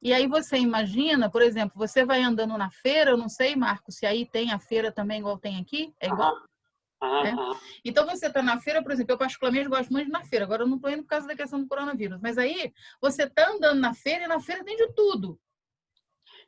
E aí você imagina, por exemplo, você vai andando na feira, eu não sei, Marcos, se aí tem a feira também igual tem aqui, é igual? Então você está na feira, por exemplo, eu particularmente gosto muito de ir na feira, agora eu não estou indo por causa da questão do coronavírus, mas aí você está andando na feira e na feira tem de tudo.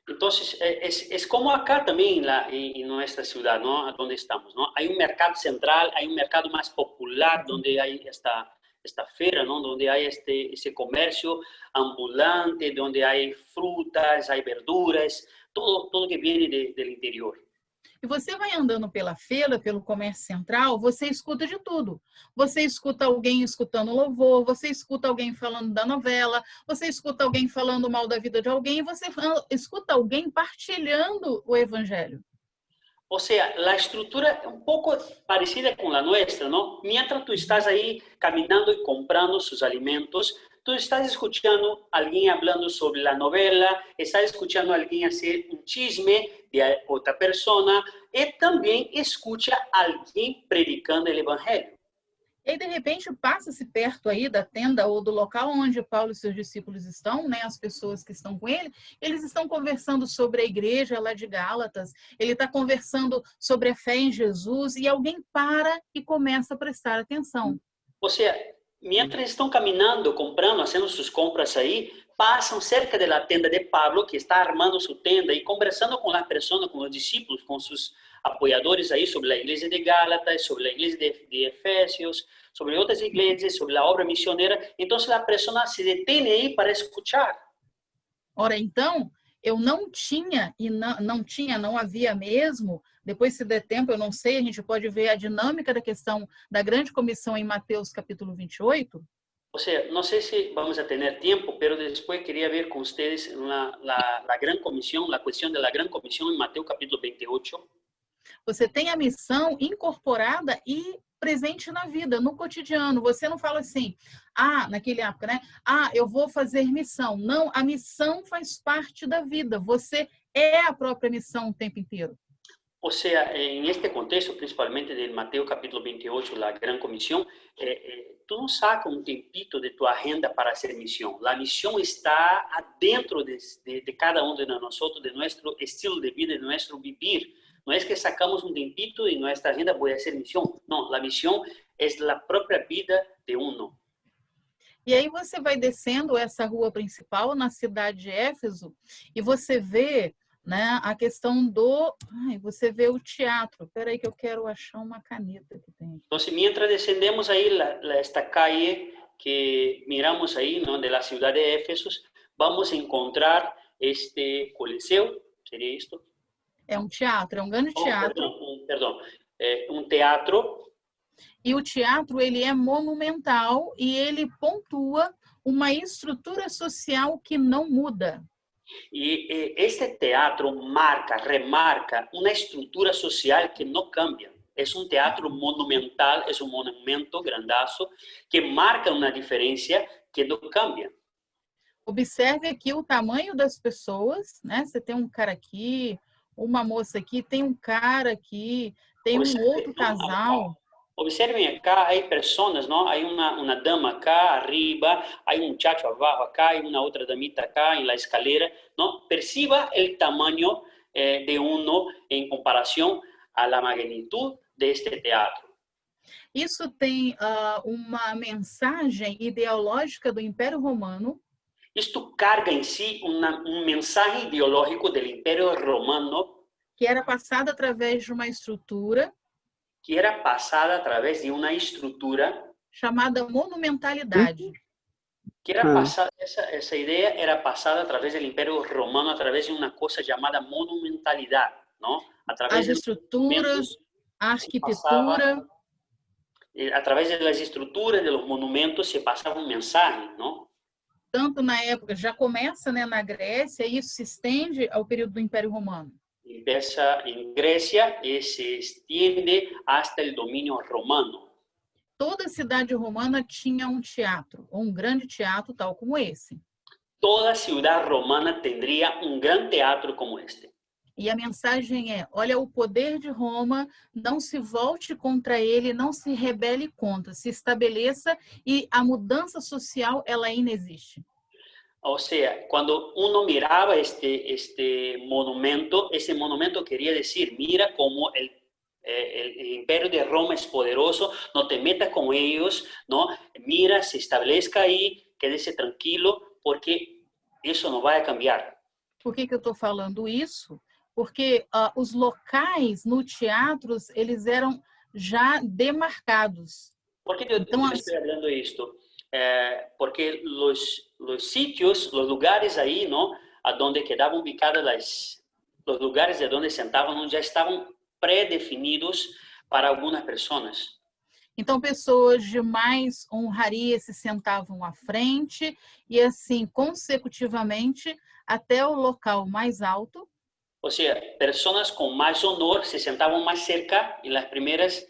Entonces, es como acá también en nuestra ciudad, ¿no? Donde estamos, ¿no? Hay un mercado central, hay un mercado más popular donde hay esta feria, ¿no? Donde hay ese comercio ambulante, donde hay frutas, hay verduras, todo que viene del interior. E você vai andando pela feira, pelo comércio central, você escuta de tudo. Você escuta alguém escutando louvor, você escuta alguém falando da novela, você escuta alguém falando mal da vida de alguém, você escuta alguém partilhando o evangelho. O sea, la estructura es un poco parecida con la nuestra, ¿no? Mientras tú estás ahí caminando y comprando sus alimentos, tú estás escuchando a alguien hablando sobre la novela, estás escuchando a alguien hacer un chisme de otra persona y también escucha a alguien predicando el evangelio. E de repente passa-se perto aí da tenda ou do local onde Paulo e seus discípulos estão, né, as pessoas que estão com ele, eles estão conversando sobre a igreja lá de Gálatas, ele está conversando sobre a fé em Jesus e alguém para e começa a prestar atenção. O sea, mientras están caminando, comprando, haciendo sus compras ahí, pasan cerca de la tienda de Pablo, que está armando su tienda y conversando con las personas, con los discípulos, con sus apoyadores ahí sobre la iglesia de Gálatas, sobre la iglesia de Efesios, sobre otras iglesias, sobre la obra misionera. Entonces la persona se detiene ahí para escuchar. Ora, então, eu não tinha, e não havia mesmo, depois se der tempo, eu não sei, a gente pode ver a dinâmica da questão da grande comissão em Mateus capítulo 28. O sea, no sé si vamos a tener tiempo, pero después quería ver con ustedes la gran comisión, la cuestión de la gran comisión en Mateo capítulo 28. Você tem a missão incorporada e presente na vida, no cotidiano. Você não fala assim, naquele época, né? Eu vou fazer missão. Não, a missão faz parte da vida. Você é a própria missão o tempo inteiro. O sea, en este contexto, principalmente del Mateo capítulo 28, la gran comisión, tú no sacas un tiempito de tu agenda para hacer misión. La misión está adentro de cada uno de nosotros, de nuestro estilo de vida, de nuestro vivir. No es que sacamos un tiempito y nuestra agenda voy a hacer misión. No, la misión es la propia vida de uno. E aí você vai descendo essa rua principal na cidade de Éfeso e você vê, né, a questão do... você vê o teatro. Espera aí que eu quero achar uma caneta que tem. Então, mientras descendemos aí esta calle que miramos aí, ¿no? De la ciudad de Éfeso, vamos a encontrar este coliseo, sería esto. É um teatro, é um grande teatro. Perdão, um teatro. E o teatro, ele é monumental e ele pontua uma estrutura social que não muda. E este teatro remarca uma estrutura social que não cambia. É um teatro monumental, é um monumento grandaço que marca uma diferença que não cambia. Observe aqui o tamanho das pessoas, né? Você tem um cara aqui, uma moça aqui, tem um cara aqui, tem um outro casal. Observem acá, hay personas, ¿no? Hay una dama acá arriba, hay un muchacho abajo acá, hay una otra damita acá en la escalera, ¿no? Perciba el tamaño de uno en comparación a la magnitud de este teatro. Isso tem uma mensagem ideológica do Império Romano. Isto carga em si um mensagem ideológico do Império Romano que era passada através de uma estrutura chamada monumentalidade. Que era passada, essa ideia era passada através do Império Romano através de uma coisa chamada monumentalidade, não? Através as estruturas, a arquitetura. Através das estruturas, dos monumentos, se passava mensagem, não? Tanto na época, já começa, né, na Grécia, e isso se estende ao período do Império Romano. Empieza en Grecia y se extiende hasta el dominio romano. Toda cidade romana tinha um teatro, ou um grande teatro tal como esse. Toda ciudad romana tendría un gran teatro como este. E a mensagem é, olha, o poder de Roma, não se volte contra ele, não se rebele contra, se estabeleça e a mudança social, ela inexiste. O sea, cuando uno miraba este monumento, ese monumento quería decir, mira cómo el imperio de Roma es poderoso, no te metas con ellos, ¿no? Mira, se establezca ahí, quédese tranquilo, porque eso no va a cambiar. Por que eu estou falando isso? Porque os locais no teatro, eles eram já demarcados. ¿Por qué yo estoy hablando de esto? Porque los sitios, los lugares ahí, ¿no? A donde quedaban ubicados los lugares de donde sentaban ya estaban predefinidos para algunas personas. Então, pessoas de mais honraria se sentavam à frente e assim, consecutivamente, até o local mais alto. O sea, personas con más honor se sentaban más cerca en las primeras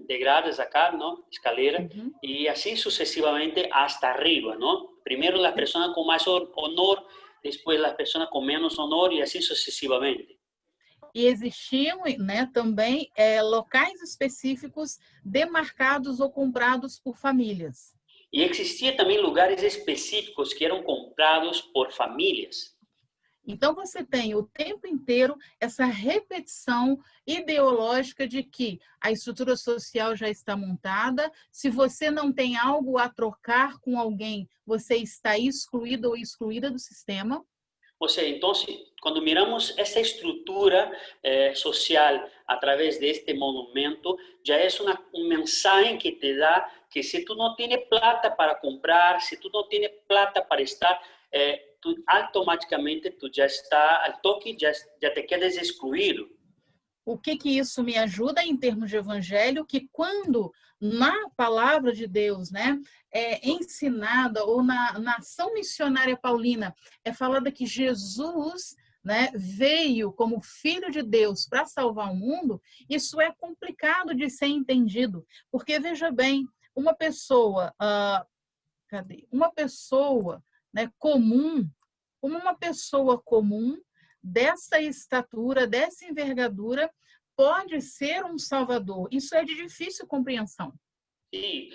degradas acá, ¿no? Escalera, y así sucesivamente hasta arriba, ¿no? Primero las personas con más honor, después las personas con menos honor y así sucesivamente. E existiam, né, também locais específicos demarcados ou comprados por famílias. E existia também lugares específicos que eram comprados por famílias. Então você tem o tempo inteiro essa repetição ideológica de que a estrutura social já está montada, se você não tem algo a trocar com alguém, você está excluído ou excluída do sistema. O sea, entonces, cuando miramos esta estructura social a través de este monumento, ya es un mensaje que te da que si tú no tienes plata para comprar, si tú no tienes plata para estar, tú automáticamente tú ya está al toque, ya te quedas excluído. O que isso me ajuda em termos de evangelho? Que quando na palavra de Deus, né, é ensinada, ou na ação missionária paulina, é falada que Jesus, né, veio como Filho de Deus para salvar o mundo, isso é complicado de ser entendido. Porque, veja bem, uma pessoa, uma pessoa, né, comum, como uma pessoa comum, dessa estatura, dessa envergadura, pode ser um salvador. Isso é de difícil compreensão. Sim,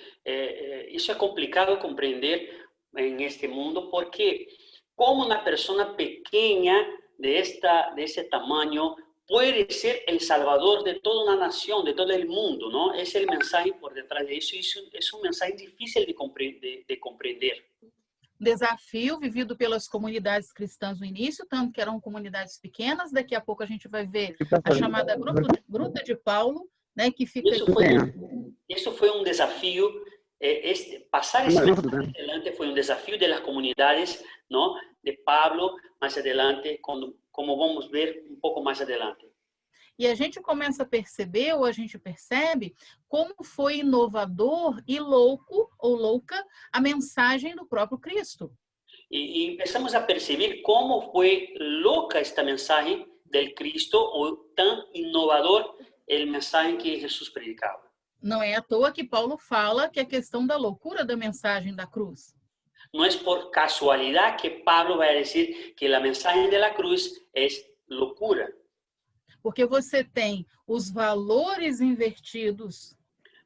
isso é complicado compreender em este mundo, porque como uma pessoa pequena desse tamanho pode ser o salvador de toda uma nação, de todo o mundo, não? Esse é o mensagem por detrás disso. Isso é um mensagem difícil de compreender. Desafio vivido pelas comunidades cristãs no início, tanto que eram comunidades pequenas. Daqui a pouco a gente vai ver a chamada Gruta de Paulo, né, que fica isso foi um desafio. Passar esse mensaje adelante foi um desafio das comunidades, não, de Pablo. Mais adelante, como vamos ver um pouco mais adelante. E a gente começa a perceber, ou a gente percebe, como foi inovador e louco ou louca a mensagem do próprio Cristo. E começamos a perceber como foi louca esta mensagem do Cristo, ou tão inovador a mensagem que Jesus predicava. Não é à toa que Paulo fala que a questão da loucura da mensagem da cruz. Não é por casualidade que Pablo vai dizer que a mensagem da cruz é loucura. Porque você tem os valores invertidos.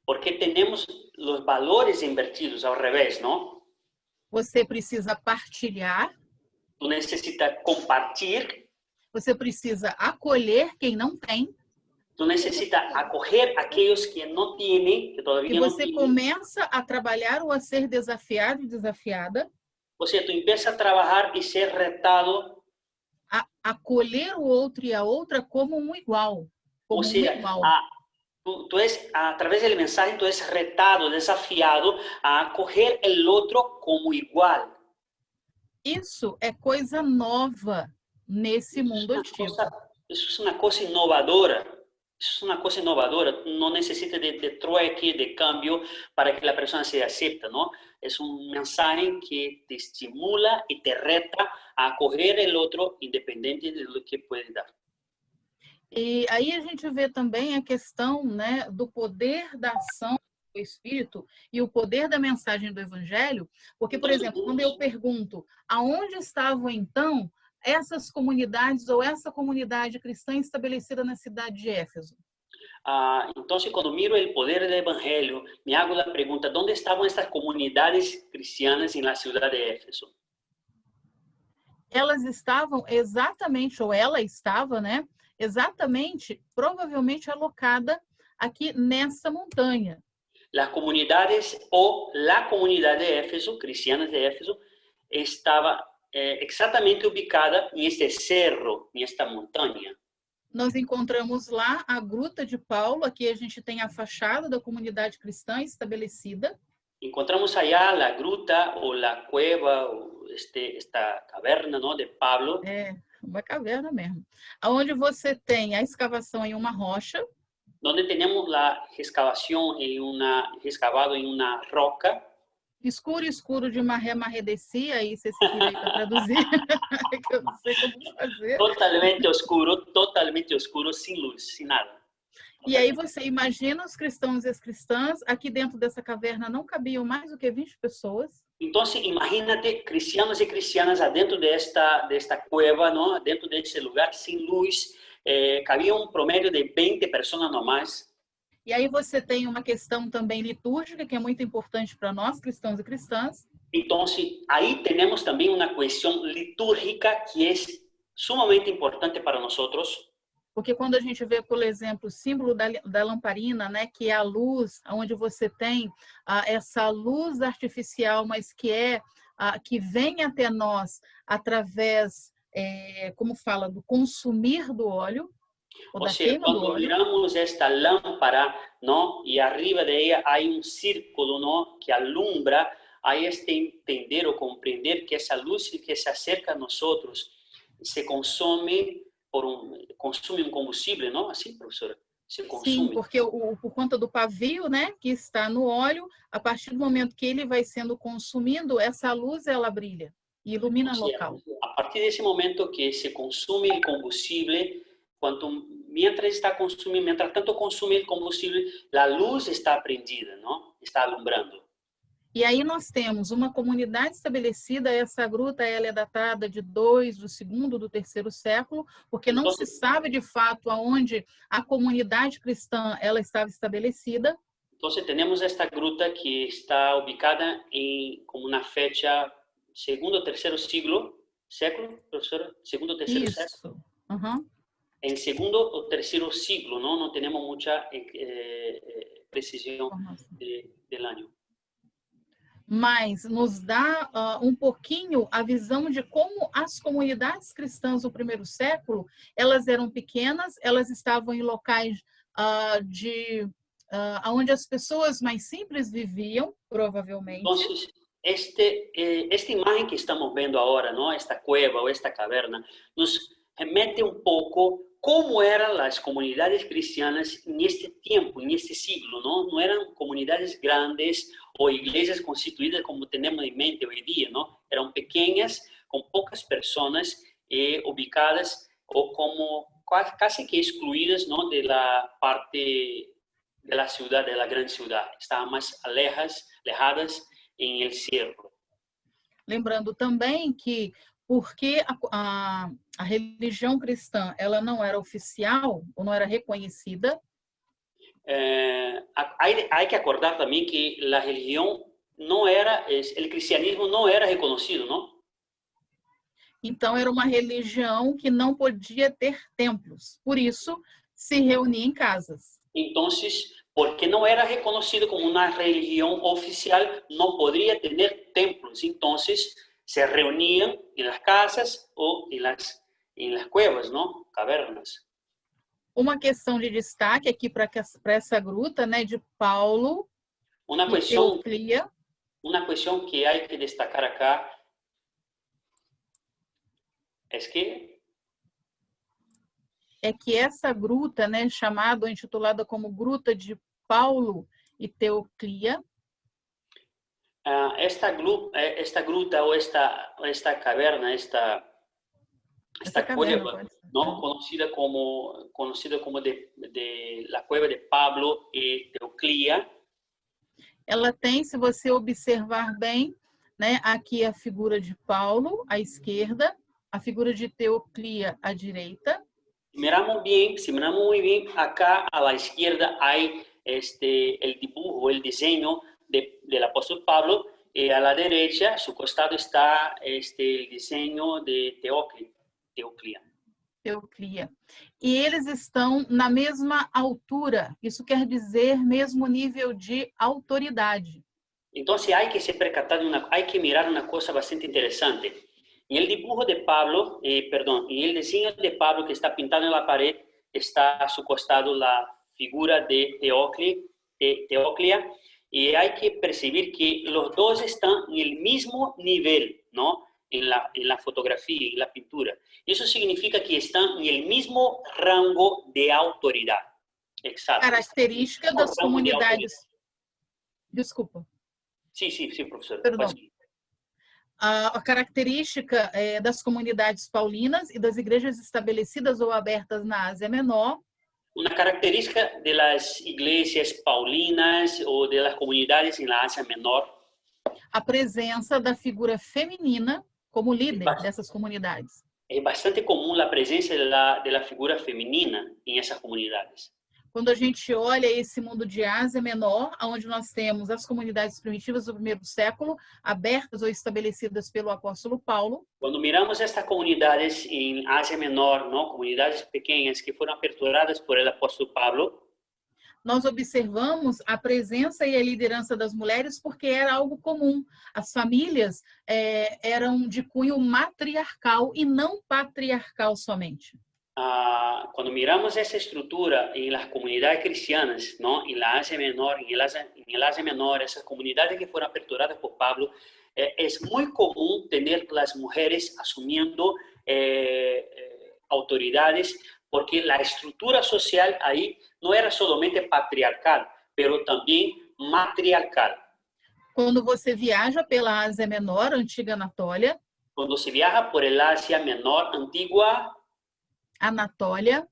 Porque temos os valores invertidos ao revés, não? Você precisa partilhar. Tu necessita compartilhar. Você precisa acolher quem não tem. Tu necessita acolher aqueles que não têm, que todavia não têm. E você começa a trabalhar ou a ser desafiado e desafiada. Ou seja, tu começa a trabalhar e ser retado. A acolher o outro e a outra como um igual. Como ou seja, tu és, através da mensagem, tu és retado, desafiado a acolher o outro como igual. Isso é coisa nova nesse mundo antigo. Isso é uma coisa inovadora. Isso é uma coisa inovadora. Não necessita de trueque, de câmbio, para que a pessoa se aceite, não? É uma mensagem que te estimula e te reta a acolher o outro, independente do que pode dar. E aí a gente vê também a questão, né, do poder da ação do Espírito e o poder da mensagem do Evangelho, porque, por exemplo, quando eu pergunto aonde estavam então essas comunidades ou essa comunidade cristã estabelecida na cidade de Éfeso? Então, quando miro o poder do Evangelho, me hago a pergunta: onde estavam estas comunidades cristianas na cidade de Éfeso? Elas estavam exatamente, ou ela estava, né? Exatamente, provavelmente alocada aqui nessa montanha. As comunidades ou a comunidade de Éfeso, cristianas de Éfeso, estava exatamente ubicada neste cerro, nesta montanha. Nós encontramos lá a Gruta de Paulo, aqui a gente tem a fachada da comunidade cristã estabelecida. Encontramos allá la gruta o la cueva, o esta caverna, ¿no?, de Pablo. É, uma caverna mesmo. Onde você tem a escavação em uma rocha. Donde tenemos la excavación excavado en una roca. Escuro, escuro de maré, maré descia, aí você se vira aí para traduzir, que eu não sei como fazer. Totalmente oscuro, sem luz, sem nada. E aí você imagina os cristãos e as cristãs, aqui dentro dessa caverna não cabiam mais do que 20 pessoas. Então, imagínate cristianos e cristianas adentro desta cueva, ¿no?, dentro desse lugar sem luz, cabia um promédio de 20 pessoas no mais. E aí você tem uma questão também litúrgica, que é muito importante para nós, cristãos e cristãs. Então, aí temos também uma questão litúrgica que é sumamente importante para nós. Porque quando a gente vê, por exemplo, o símbolo da lamparina, né, que é a luz, onde você tem essa luz artificial, mas que vem até nós através, como fala, do consumir do óleo, ou seja, quando miramos esta lâmpada, não, e arriba de ela há um círculo, não, que alumbra, há este entender ou compreender que essa luz que se acerca a nós se consome consume um combustível, não? Assim, professora? Se consome. Sim, porque por conta do pavio, né, que está no óleo, a partir do momento que ele vai sendo consumido, essa luz ela brilha e ilumina o local. A partir desse momento que se consome o combustível, mientras tanto consome o combustível, a luz está prendida, não? Está alumbrando. E aí nós temos uma comunidade estabelecida, essa gruta ela é datada do segundo, do terceiro século, porque não se sabe de fato aonde a comunidade cristã ela estava estabelecida. Então, temos esta gruta que está ubicada como na fecha segundo ou terceiro século, professora? Segundo ou terceiro século? Uhum. Em segundo ou terceiro século, não temos muita precisão do ano. Mas nos dá um pouquinho a visão de como as comunidades cristãs do primeiro século, elas eram pequenas, elas estavam em locais onde as pessoas mais simples viviam, provavelmente. Então, esta imagem que estamos vendo agora, não, esta cueva ou esta caverna, nos remete um pouco como eram as comunidades cristianas neste tempo, neste siglo, não eram comunidades grandes ou igrejas constituídas como temos em mente hoje em dia, não? Eram pequenas, com poucas pessoas ubicadas ou como quase que excluídas, não, da parte da cidade, da grande cidade. Estavam mais alejadas em el cerro. Lembrando também que porque a religião cristã ela não era oficial ou não era reconhecida. Há que acordar também que a religião não era, o cristianismo não era reconhecido, não? Então era uma religião que não podia ter templos, por isso se reunia em casas. Então, porque não era reconhecido como uma religião oficial, não poderia ter templos. Então, se reuniam em las casas ou em las cuevas, não? Cavernas. Uma questão de destaque aqui para essa gruta, né, de Paulo e Teoclia. Uma questão que há que destacar acá é que essa gruta, né, intitulada como Gruta de Paulo e Teoclia, esta gruta ou esta caverna, esta cueva, não, conhecida como de la cueva de Pablo e Teoclia. Ela tem, se você observar bem, né, aqui a figura de Paulo à esquerda, a figura de Teoclia à direita. Si miramos muy bien, acá a la izquierda hay el dibujo, el diseño del apóstol Pablo, y a la derecha, a su costado, está el diseño de Teoclia. E eles estão na mesma altura, isso quer dizer mesmo nível de autoridade. Então, há que se percatar, há que mirar uma coisa bastante interessante. En el dibujo de Pablo, perdón, en el diseño de Pablo que está pintado en la pared, está a su costado la figura de Teoclia, y hay que percibir que los dos están en el mismo nivel, ¿no? En la fotografía, en la pintura. Eso significa que están en el mismo rango de autoridad. Exacto. Característica das comunidades. Desculpa. Sí, profesor. Perdão. A característica das comunidades paulinas e das igrejas estabelecidas ou abertas na Ásia Menor. Una característica de las iglesias paulinas o de las comunidades en la Asia Menor. A presença da figura feminina como líder dessas comunidades. É bastante comum a presença da figura feminina em essas comunidades. Quando a gente olha esse mundo de Ásia Menor, onde nós temos as comunidades primitivas do primeiro século, abertas ou estabelecidas pelo apóstolo Paulo. Quando miramos estas comunidades em Ásia Menor, não, comunidades pequenas que foram aperturadas por el apóstolo Pablo, nós observamos a presença e a liderança das mulheres porque era algo comum. As famílias eram de cunho matriarcal e não patriarcal somente. Quando miramos essa estrutura em las comunidades cristianas, ¿no? En la Asia Menor, en el Asia Menor, esas comunidades que fueron aperturadas por Pablo, es muy común tener las mujeres asumiendo autoridades, porque la estructura social ahí no era solamente patriarcal, pero también matriarcal. Quando você viaja pela Ásia Menor, antiga Anatólia. Quando se viaja por el Asia Menor, antigua Anatólia,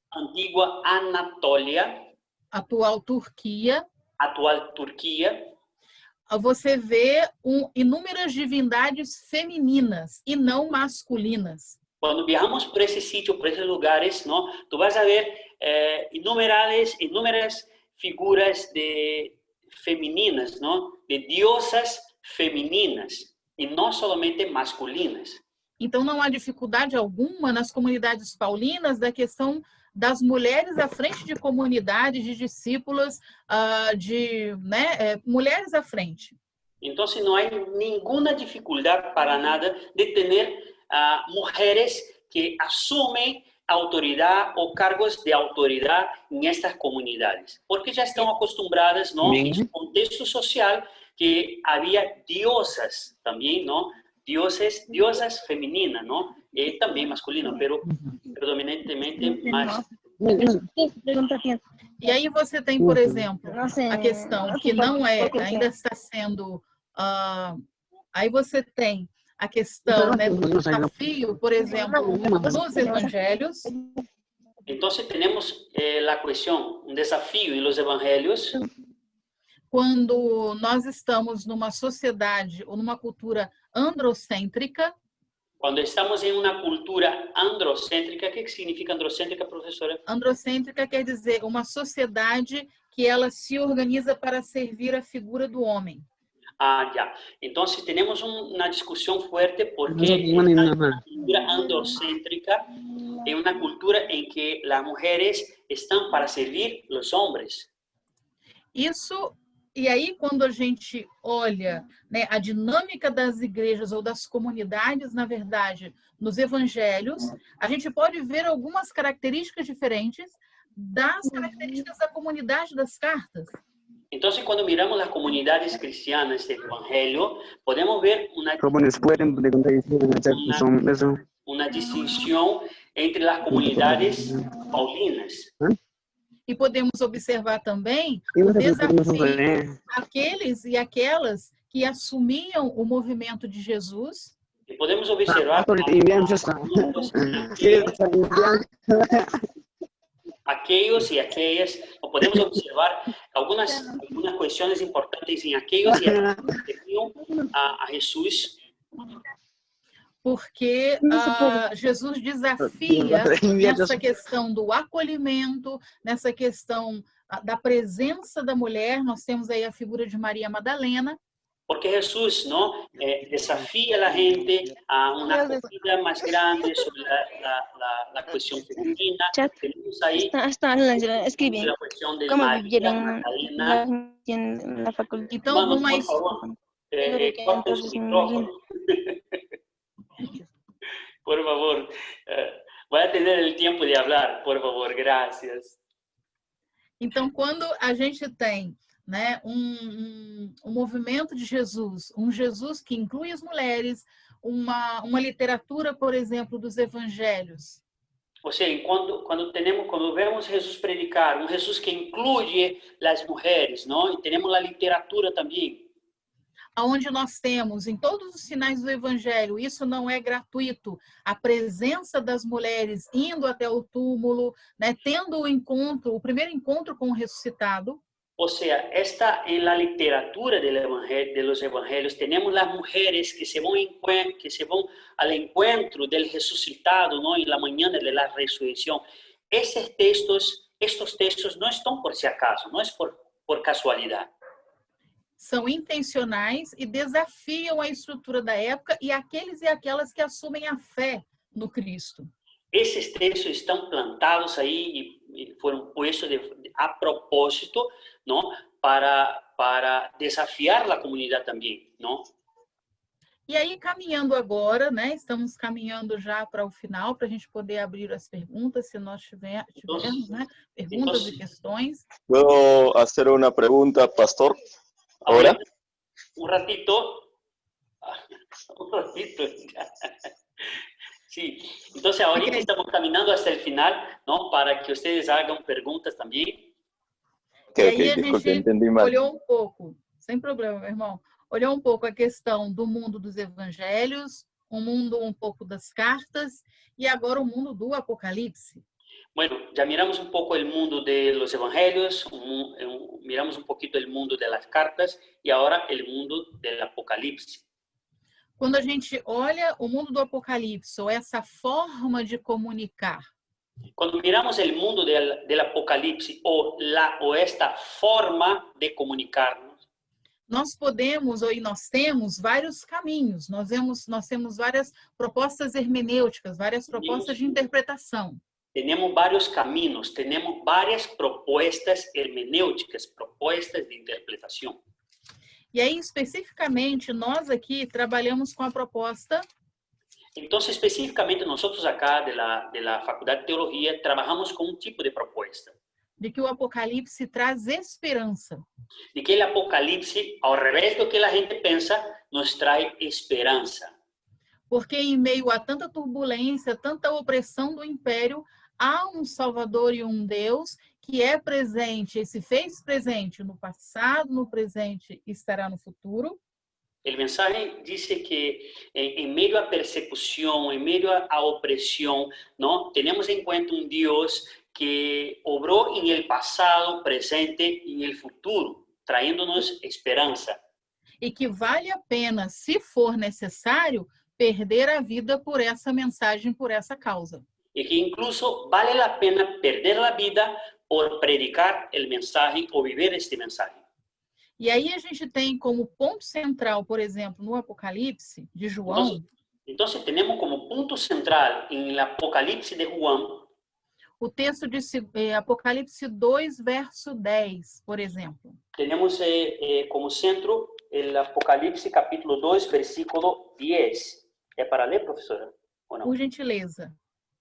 atual Turquia, você vê inúmeras divindades femininas e não masculinas. Quando viajamos por esse sítio, por esses lugares, não, tu vas a ver inúmeras figuras femininas, não, de diosas femininas e não somente masculinas. Então, não há dificuldade alguma nas comunidades paulinas da questão das mulheres à frente de comunidades, de discípulas, mulheres à frente. Então, não há nenhuma dificuldade para nada de ter mulheres que assumem autoridade ou cargos de autoridade nestas comunidades, porque já estão acostumbradas, não, em contexto social que havia diosas também, não? Diosas femininas, ¿no? Y también masculino, pero predominantemente más. E aí você tem, por exemplo, a questão que não ainda está sendo... aí você tem a questão, né, do desafio, por exemplo, nos evangelhos. Então, temos a questão, desafio em los evangelhos. Quando nós estamos numa sociedade ou numa cultura androcêntrica. Quando estamos em uma cultura androcêntrica, o que significa androcêntrica, professora? Androcêntrica quer dizer uma sociedade que ela se organiza para servir a figura do homem. Já. Então, temos uma discussão forte porque a cultura androcêntrica é uma cultura em que as mulheres estão para servir os homens. Isso. E aí, quando a gente olha, né, a dinâmica das igrejas ou das comunidades, na verdade, nos evangelhos, a gente pode ver algumas características diferentes das características da comunidade das cartas. Então, quando miramos as comunidades cristianas do evangelho, podemos ver uma distinção entre as comunidades paulinas. E podemos observar também o desafio daqueles e aquelas que assumiam o movimento de Jesus. E podemos observar aqueles e aquelas, podemos observar algumas questões importantes em aqueles e aquelas que seguiam a Jesus. Porque Jesus desafia nessa questão do acolhimento, nessa questão da presença da mulher. Nós temos aí a figura de Maria Madalena. Porque Jesus, ¿no? Desafia a gente a uma acogida mais grande sobre a questão feminina. Temos aí a questão de Maria Madalena. Então, vamos, por favor, corta os micrófonos. por favor. Voy a tener el tiempo de hablar, por favor, gracias. Então, quando a gente tem, né, um movimento de Jesus, um Jesus que inclui as mulheres, uma literatura, por exemplo, dos evangelhos. O sea, cuando vemos Jesús predicar, un Jesús que incluye las mujeres, ¿no? Y tenemos la literatura también. Onde nós temos, em todos os sinais do evangelho, isso não é gratuito, a presença das mulheres indo até o túmulo, né, tendo o primeiro encontro com o ressuscitado. O sea, en la literatura de los evangelios tenemos las mujeres que se van al encuentro del resucitado, ¿no? En la mañana de la resurrección. Estos textos no están por si acaso, no es por casualidad. São intencionais e desafiam a estrutura da época e aqueles e aquelas que assumem a fé no Cristo. Esses textos estão plantados aí e foram puestos a propósito, não, para desafiar a comunidade também, não? E aí, caminhando agora, né? Estamos caminhando já para o final, para a gente poder abrir as perguntas, se nós tivermos, né? Perguntas e questões. ¿Puedo hacer una pregunta, pastor? ¿Ahora? Un ratito. Sí, entonces ahorita estamos caminando hasta el final, ¿no? Para que ustedes hagan preguntas también. E aí a gente olhou um pouco, sem problema, meu irmão, olhou um pouco a questão do mundo dos evangelhos, um mundo um pouco das cartas e agora o mundo do Apocalipse. Bueno, ya miramos un poco el mundo de los evangelios, miramos un poquito el mundo de las cartas y ahora el mundo del Apocalipse. Quando a gente olha o mundo do Apocalipse, ou essa forma de comunicar. Quando miramos o mundo del Apocalipse ou esta forma de comunicarnos, nós podemos, ou nós temos vários caminhos, nós temos várias propostas hermenêuticas, várias propostas de interpretação. Temos vários caminhos, temos várias propostas hermenêuticas, propostas de interpretação. E aí, especificamente, nós aqui trabalhamos com a proposta. Então, especificamente, nós acá de la Faculdade de Teologia trabalhamos com tipo de proposta. De que o Apocalipse traz esperança. De que o Apocalipse, ao revés do que a gente pensa, nos traz esperança. Porque em meio a tanta turbulência, tanta opressão do império, há um Salvador e um Deus que é presente, e se fez presente no passado, no presente e estará no futuro. O mensagem diz que em meio à persecução, em meio à opressão, não, temos em conta um Deus que obrou em el passado, presente e el futuro, traindo-nos esperança. E que vale a pena, se for necessário, perder a vida por essa mensagem, por essa causa. E que incluso vale a pena perder a vida por predicar o mensagem ou viver este mensagem. E aí a gente tem como ponto central, por exemplo, no Apocalipse de João. Então, temos como ponto central em Apocalipse de João o texto de Apocalipse 2, verso 10, por exemplo. Temos como centro o Apocalipse capítulo 2, versículo 10. É para ler, professora? Ou não? Por gentileza.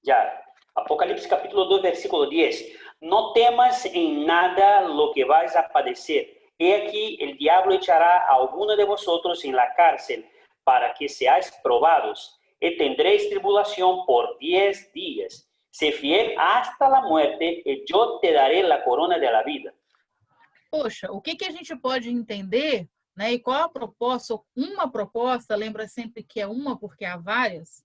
Já. Apocalipse capítulo 2, versículo 10. No temas en nada lo que vais a padecer. He aquí, el diablo echará a alguno de vosotros en la cárcel para que seáis probados. Y tendréis tribulación por 10 días. Sé fiel hasta la muerte y yo te daré la corona de la vida. Poxa, o que a gente pode entender, né? E qual a proposta? Uma proposta, lembra sempre que é uma porque há várias.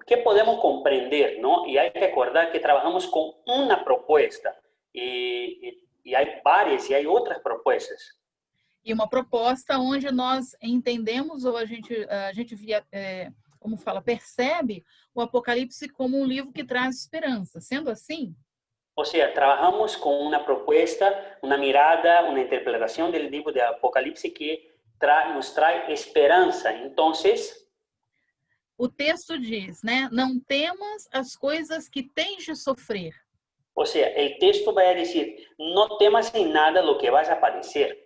¿Qué podemos comprender, ¿no? Y hay que recordar que trabajamos con una propuesta y hay varias y hay otras propuestas. E uma proposta onde nós entendemos ou a gente como fala, percebe o Apocalipse como um livro que traz esperança. Sendo assim, o sea, trabajamos con una propuesta, una mirada, una interpretación del libro de Apocalipse que nos trae esperanza. Entonces, o texto diz, né? Não temas as coisas que tens de sofrer. O sea, el texto vai dizer, não temas em nada lo que vas a padecer.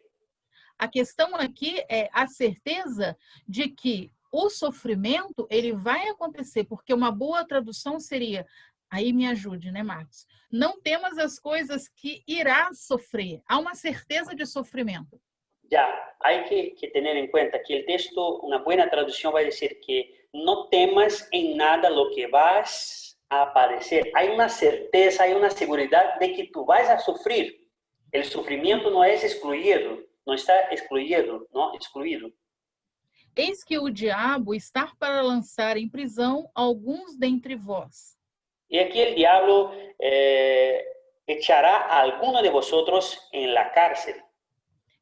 A questão aqui é a certeza de que o sofrimento, ele vai acontecer, porque uma boa tradução seria, aí me ajude, né, Marcos? Não temas as coisas que irás sofrer. Há uma certeza de sofrimento. Ya, hay que tener en cuenta que el texto, una buena traducción va a decir que no temas en nada lo que vas a padecer. Hay una certeza, hay una seguridad de que tú vas a sufrir. El sufrimiento no es excluido, no está excluido, ¿no? Excluido. Eis que o diabo está para lançar em prisão alguns dentre vós. Y aquí el diablo echará a alguno de vosotros en la cárcel.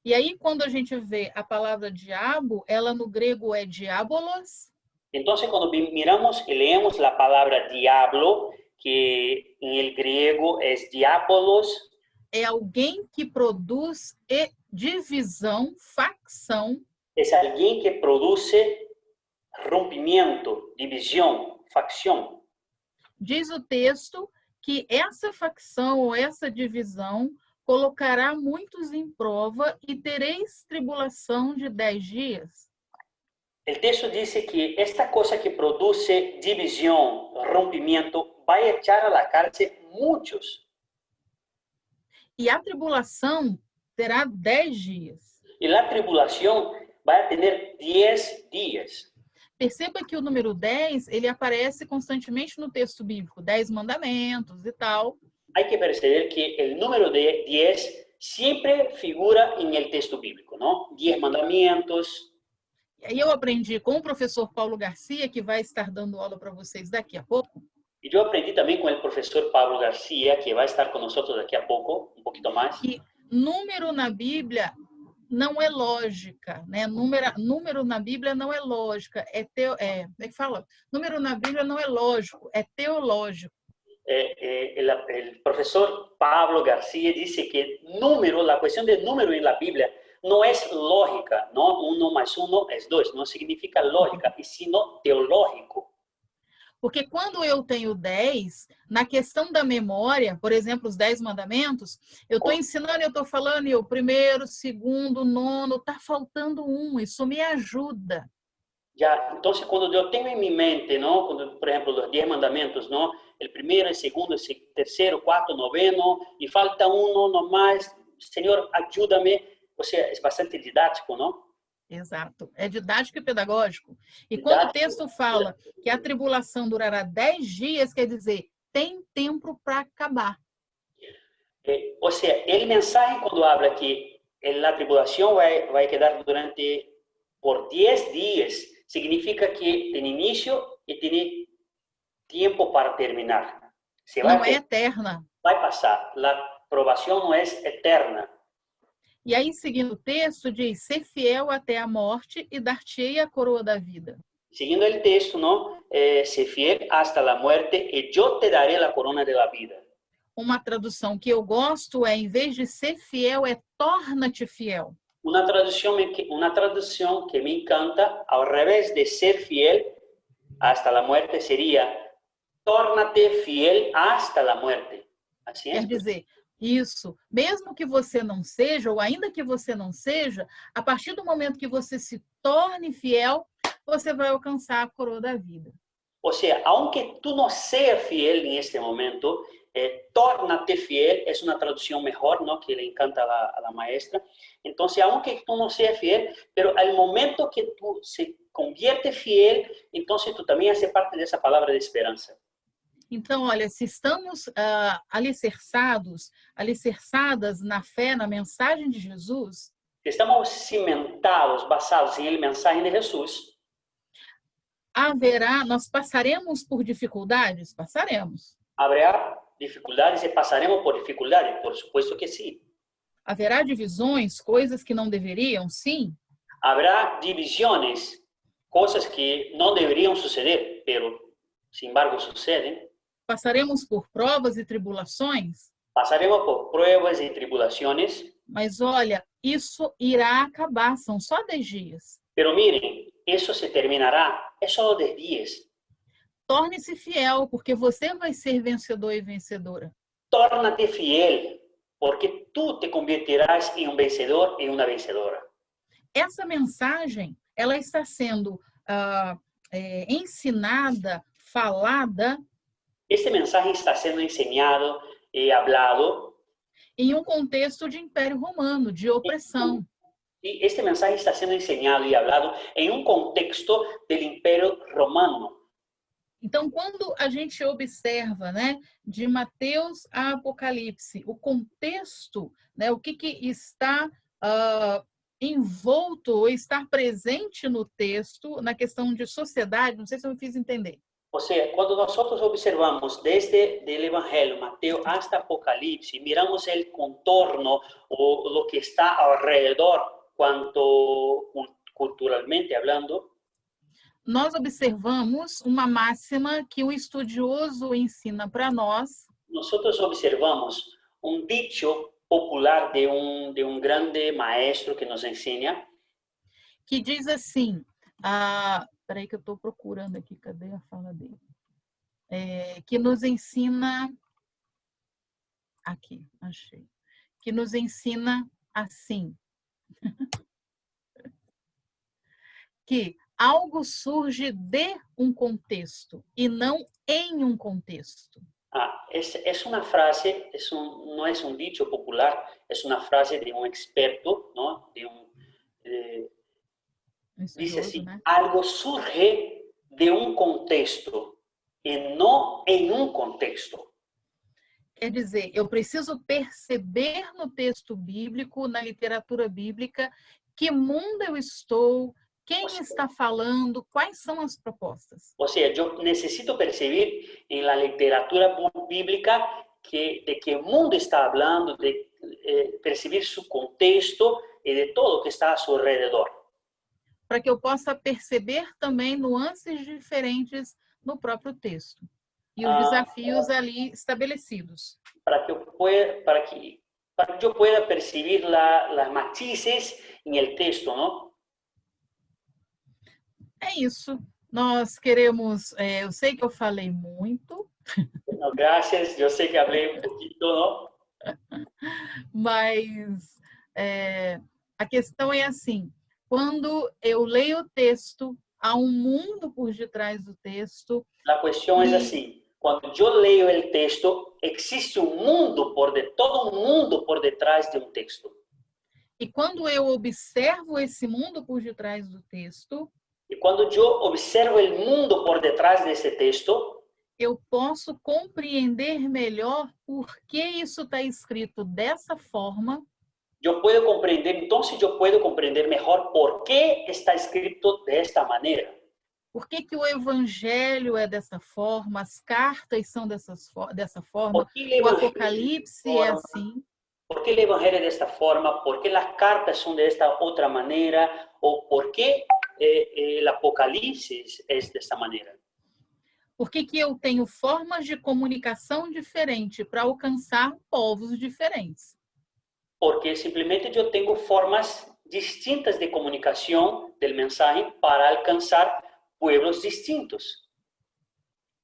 E aí, quando a gente vê a palavra diabo, ela no grego é diabolos. Entonces, cuando miramos y leemos la palabra diablo, que en el griego es diabolos, é alguém que produz divisão, facção. Es alguien que produce rompimiento, división, facción. Diz o texto que essa facção ou essa divisão colocará muitos em prova e tereis tribulação de 10 dias. El texto dice que esta cosa que produce división, rompimiento, va a echar a la cárcel muchos. E a tribulação terá 10 dias. Y la tribulación va a tener 10 días. Perceba que o número 10, ele aparece constantemente no texto bíblico, 10 mandamentos e tal. Hay que perceber que el número de 10 siempre figura en el texto bíblico, ¿no? 10 mandamientos. E aí eu aprendi com o professor Paulo Garcia, que vai estar dando aula para vocês daqui a pouco. Y yo aprendí también con el profesor Pablo García, que va a estar con nosotros de aquí a poco, un poquito más. Que número na Bíblia não é lógica, né? Número na Bíblia não é lógica, como é que fala? Número na Bíblia não é lógico, é teológico. El profesor Pablo García dice que número, la cuestión del número en la Biblia no es lógica, ¿no? 1 más 1 es 2, no significa lógica, y sino teológico. Porque quando eu tenho 10, na questão da memória, por exemplo, os 10 mandamentos, eu estou ensinando, eu estou falando, e o primeiro, segundo, nono, está faltando um, isso me ajuda. Ya, entonces cuando yo tengo en mi mente, ¿no? Cuando, por ejemplo, los 10 mandamientos, ¿no? El primero, el segundo, el tercero, cuarto, noveno, y falta uno nomás, Señor, ayúdame. O sea, es bastante didático, ¿no? Exato. É didático e pedagógico. E quando o texto fala que a tribulação durará 10 dias, quer dizer, tem tempo para acabar. O sea, el mensaje cuando habla que la tribulación va a quedar por 10 días, significa que tiene inicio y tiene tiempo para terminar. Não é eterna. Vai passar. La provação não é eterna. E aí, seguindo o texto, diz, ser fiel até a morte e dar-te-ei a coroa da vida. Seguindo o texto, não? Ser fiel hasta la muerte e eu te daré la corona de la vida. Uma tradução que eu gosto é, em vez de ser fiel, é torna-te fiel. Uma tradução que me encanta, ao revés de ser fiel hasta la muerte, seria torna-te fiel hasta la muerte. Assim é? Quer dizer, isso, mesmo que você não seja, ou ainda que você não seja, a partir do momento que você se torne fiel, você vai alcançar a coroa da vida. Ou seja, aunque tu não seas fiel neste momento, torna-te fiel é uma tradução melhor, ¿no? Que le encanta a la maestra. Então, aunque tu não seas fiel, pero al momento que tu se convierte fiel, então tu também haces parte dessa palavra de esperança. Então, olha, se estamos alicerçadas na fé, na mensagem de Jesus, estamos cimentados, basados em mensagem de Jesus, nós passaremos por dificuldades? Passaremos. Haverá dificuldades e passaremos por dificuldades? Por supuesto que sim. Haverá divisões, coisas que não deveriam? Sim. Haverá divisões, coisas que não deveriam suceder, pero, sin embargo, sucedem. Passaremos por provas e tribulações? Passaremos por provas e tribulações. Mas olha, isso irá acabar, são só 10 dias. Pero miren, isso se terminará, é só 10 dias. Torne-se fiel, porque você vai ser vencedor e vencedora. Torna-te fiel, porque tu te converterás em vencedor e uma vencedora. Essa mensagem, ela está sendo ensinada, falada, este mensaje está siendo enseñado y hablado, em um contexto de Império Romano, de opressão. y este mensaje está siendo enseñado y hablado en un contexto del Imperio Romano. Então, quando a gente observa, né, de Mateus a Apocalipse, o contexto, né, o que está envolto ou estar presente no texto, na questão de sociedade, não sei se eu me fiz entender. O sea, cuando nosotros observamos desde el Evangelio, Mateo hasta Apocalipsis, miramos el contorno o lo que está alrededor, cuanto culturalmente hablando, Nós observamos uma máxima que o estudioso ensina para nós, nosotros observamos un dicho popular de un grande maestro que nos enseña, que diz assim, peraí que eu estou procurando aqui, cadê a fala dele? Que nos ensina, aqui, achei, que nos ensina assim, que algo surge de um contexto e não em um contexto. es una frase, no es un dicho popular, es una frase de un experto, ¿no? Dice así, Né? algo surge de un contexto y no en un contexto. Quer dizer, eu preciso perceber no texto bíblico, na literatura bíblica, que mundo eu estou, quem está falando, quais são as propostas. O sea, yo necesito percibir en la literatura bíblica de qué mundo está hablando, de percibir su contexto y de todo que está a su alrededor. Para que eu possa perceber também nuances diferentes no próprio texto. E os desafios ali estabelecidos. Para que yo pueda percibir las matices en el texto, ¿no? É isso. Nós queremos, eu sei que eu falei muito. Bueno, gracias, yo sé que hablé un poquito, ¿no? Mas a questão é assim, quando eu leio o texto, há um mundo por detrás do texto. La cuestión es así. Cuando yo leo el texto, existe un mundo todo un mundo por detrás de un texto. E quando eu observo esse mundo por detrás do texto, y cuando yo observo el mundo por detrás de ese texto, eu posso compreender melhor por que isso está escrito dessa forma. Yo puedo comprender mejor por qué está escrito de esta manera. Por que o evangelho é dessa forma, as cartas são dessa forma, o Apocalipse é assim. ¿Por qué el evangelio es de esta forma? ¿Por qué las cartas son de esta otra manera? ¿O por qué el Apocalipsis es de esta manera? Por que eu tenho formas de comunicação diferentes para alcançar povos diferentes? Porque simplesmente yo tengo formas distintas de comunicación del mensaje para alcanzar pueblos distintos.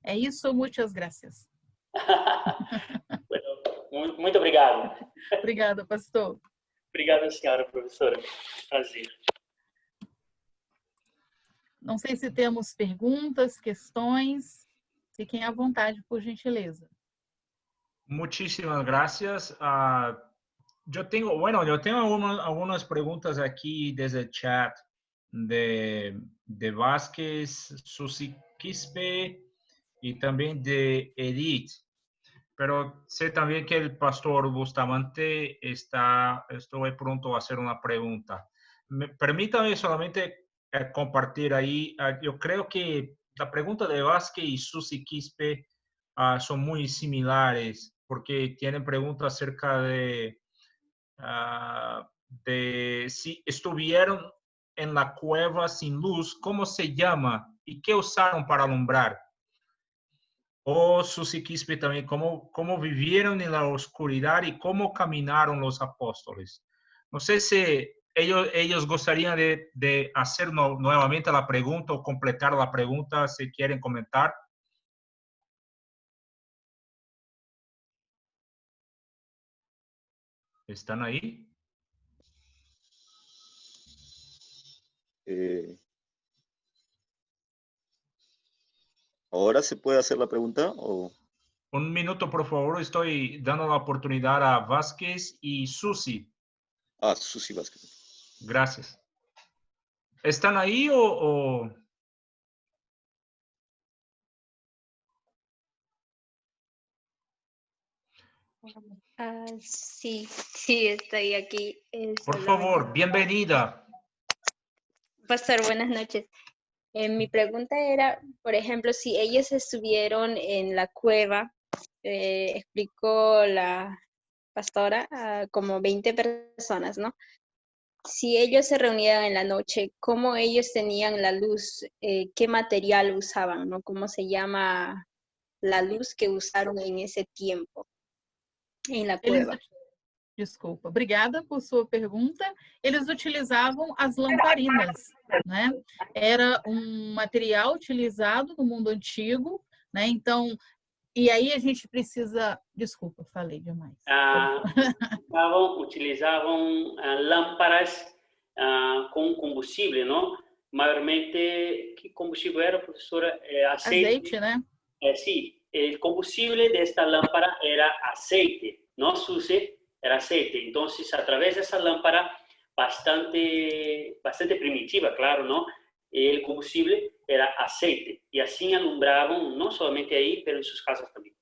É isso, muitas gracias. Bueno, muito obrigado. Obrigada, pastor. Obrigado, senhora professora. Prazer. Não sei se temos perguntas, questões. Fiquem à vontade, por gentileza. Muchísimas gracias. Yo tengo algunas preguntas aquí desde el chat de Vázquez, Susi Quispe y también de Edith. Pero sé también que el pastor Bustamante estoy pronto a hacer una pregunta. Permítame solamente compartir ahí. Yo creo que la pregunta de Vázquez y Susi Quispe son muy similares porque tienen preguntas acerca de si estuvieron en la cueva sin luz, ¿cómo se llama? ¿Y qué usaron para alumbrar? O Susi Quispe también, ¿cómo vivieron en la oscuridad y cómo caminaron los apóstoles? No sé si ellos gustarían de hacer nuevamente la pregunta o completar la pregunta, si quieren comentar. ¿Están ahí? ¿Ahora se puede hacer la pregunta? O... Un minuto, por favor. Estoy dando la oportunidad a Vázquez y Susi. Ah, Susi Vázquez. Gracias. ¿Están ahí o...? Sí, sí, estoy aquí. Por favor, bienvenida. Pastor, buenas noches. Mi pregunta era, por ejemplo, si ellos estuvieron en la cueva, explicó la pastora, como 20 personas, ¿no? Si ellos se reunían en la noche, ¿cómo ellos tenían la luz? ¿Qué material usaban, no? ¿Cómo se llama la luz que usaron en ese tiempo en la Eles, cueva? desculpa, obrigada por sua pergunta. Eles utilizavam as lamparinas, né? Era um material utilizado no mundo antigo, né? Então, e aí a gente precisa... Desculpa, falei demais. Utilizaban lámparas con combustible, ¿no? Mayormente, ¿qué combustible era, profesora? Azeite, né? Sí, el combustible de esta lámpara era aceite, ¿no, Susi? Era aceite. Entonces, a través de esa lámpara, bastante primitiva, claro, ¿no? El combustible era aceite. Y así alumbraban, no solamente ahí, pero en sus casas también.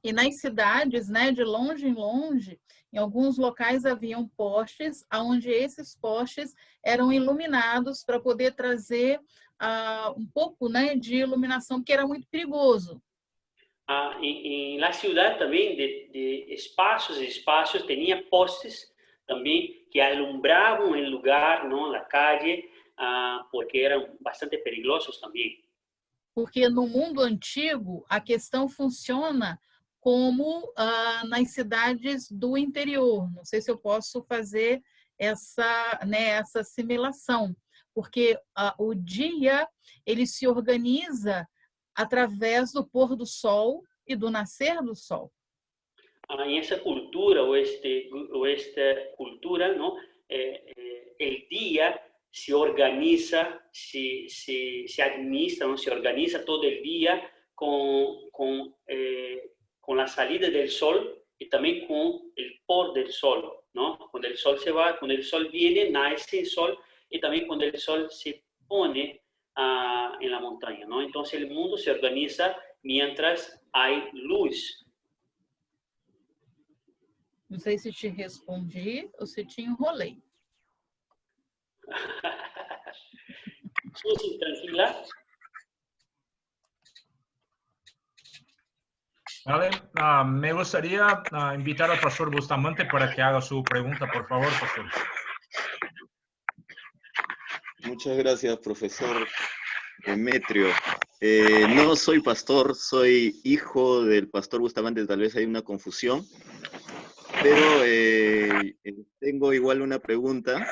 E nas cidades, né, de longe em longe, em alguns locais haviam postes, onde esses postes eram iluminados para poder trazer um pouco, né, de iluminação, porque era muito perigoso. En la ciudad también, de espacios, tenía postes también que alumbraban el lugar, ¿no? La calle, porque eran bastante peligrosos también. Porque no mundo antigo, a questão funciona como nas cidades do interior. Não sei se eu posso fazer essa, né, essa assimilação, porque o dia ele se organiza através do pôr do sol e do nascer do sol. En esa cultura o esta cultura, ¿no? El día se organiza, se administra, ¿no? Se organiza todo el día con la salida del sol y también con el pôr del sol, ¿no? Cuando el sol se va, cuando el sol viene, nace el sol, y también cuando el sol se pone en la montaña, ¿no? Entonces el mundo se organiza mientras hay luz. Não sei se te respondi ou se te enrolei. Susi, tranquila. Vale. Me gustaría invitar al pastor Bustamante para que haga su pregunta, por favor, pastor. Muchas gracias, profesor Demetrio. No soy pastor, soy hijo del pastor Bustamante, tal vez hay una confusión, pero tengo igual una pregunta,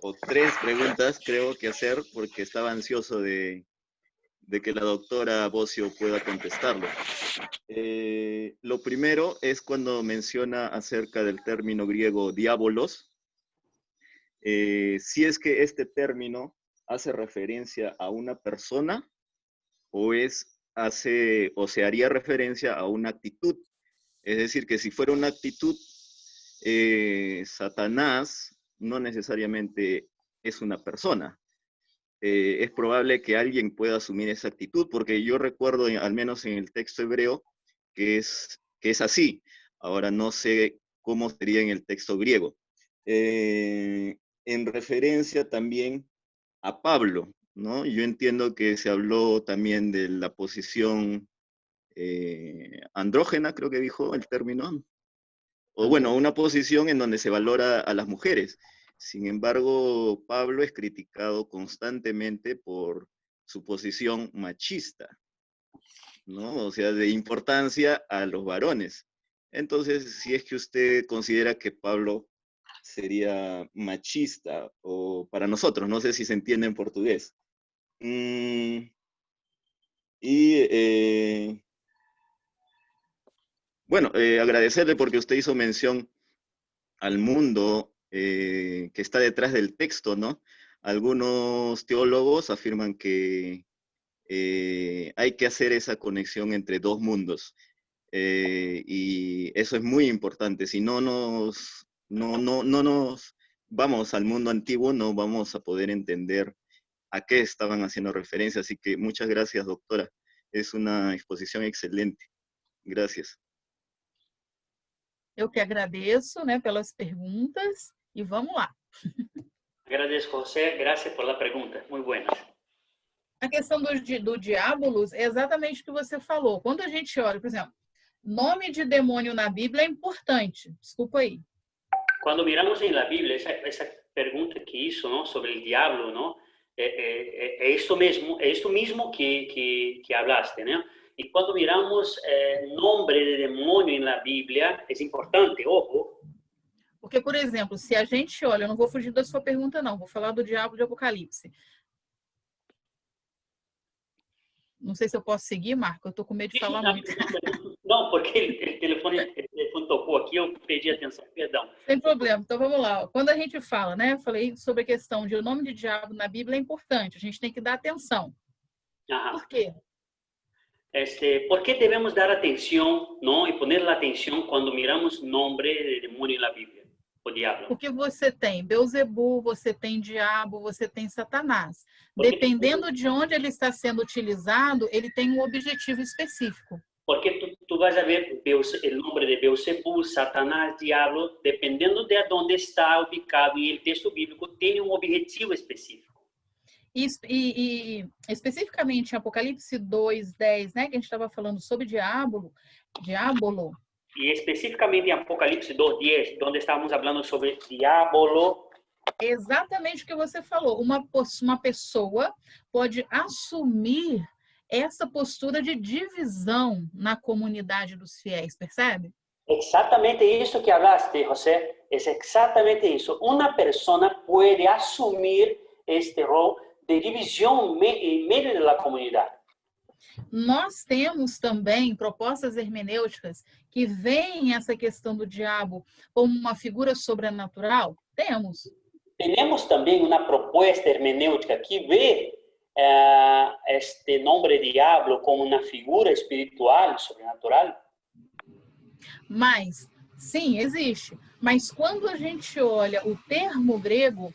o tres preguntas creo que hacer, porque estaba ansioso de que la doctora Bocio pueda contestarlo. Lo primero es cuando menciona acerca del término griego diabolos, si es que este término hace referencia a una persona o se haría referencia a una actitud. Es decir, que si fuera una actitud, Satanás no necesariamente es una persona. Es probable que alguien pueda asumir esa actitud, porque yo recuerdo, al menos en el texto hebreo, que es así. Ahora no sé cómo sería en el texto griego. En referencia también a Pablo, ¿no? Yo entiendo que se habló también de la posición andrógena, creo que dijo el término, o bueno, una posición en donde se valora a las mujeres. Sin embargo, Pablo es criticado constantemente por su posición machista, ¿no? O sea, de importancia a los varones. Entonces, si es que usted considera que Pablo sería machista, o para nosotros, no sé si se entiende en portugués. Bueno, agradecerle porque usted hizo mención al mundo que está detrás del texto, ¿no? Algunos teólogos afirman que hay que hacer esa conexión entre dos mundos. Y eso es muy importante. Si no nos vamos al mundo antiguo, no vamos a poder entender a qué estaban haciendo referencia. Así que muchas gracias, doctora. Es una exposición excelente. Gracias. Eu que agradeço, né, pelas perguntas e vamos lá. Agradeço, José. Gracias por la pregunta. Muy buenas. A questão do diabolos é exatamente o que você falou. Quando a gente olha, por exemplo, nome de demônio na Bíblia é importante. Desculpa aí. Cuando miramos en la Biblia, esa pregunta que hizo, ¿no? Sobre el diablo, ¿no? Esto mismo que hablaste, ¿no? Y cuando miramos nombre de demonio en la Biblia, es importante, ojo. Porque, por exemplo, se a gente olha, eu não vou fugir da sua pergunta, não. Vou falar do diabo de Apocalipse. Não sei se eu posso seguir, Marco. Eu estou com medo de falar muito. Não, porque o telefone tocou aqui, eu perdi a atenção, perdão. Sem problema. Então, vamos lá. Quando a gente fala, né? Eu falei sobre a questão de o nome de diabo na Bíblia é importante. A gente tem que dar atenção. Ajá. Por quê? ¿Por qué debemos dar atención, ¿no? Y poner la atención cuando miramos nombre de demonio en la Biblia, o diablo? Porque você tem Beelzebub, você tem diabo, você tem Satanás. Porque, dependendo de onde ele está sendo utilizado, ele tem um objetivo específico. Porque tú vas a ver el nombre de Beelzebub, Satanás, diablo, dependiendo de dónde está ubicado en el texto bíblico, tiene un objetivo específico. E especificamente em Apocalipse 2:10, né, que a gente estava falando sobre diabolo. E especificamente em Apocalipse 2:10, onde estávamos falando sobre diabolo. Exatamente o que você falou. Uma pessoa pode assumir essa postura de divisão na comunidade dos fiéis, percebe? Exatamente isso que falaste, José. É exatamente isso. Uma pessoa pode assumir este rol de divisão em meio da comunidade. Nós temos também propostas hermenêuticas que veem essa questão do diabo como uma figura sobrenatural? Temos. Temos também uma proposta hermenêutica que vê este nome diabo como uma figura espiritual, sobrenatural. Mas, sim, existe. Mas quando a gente olha o termo grego,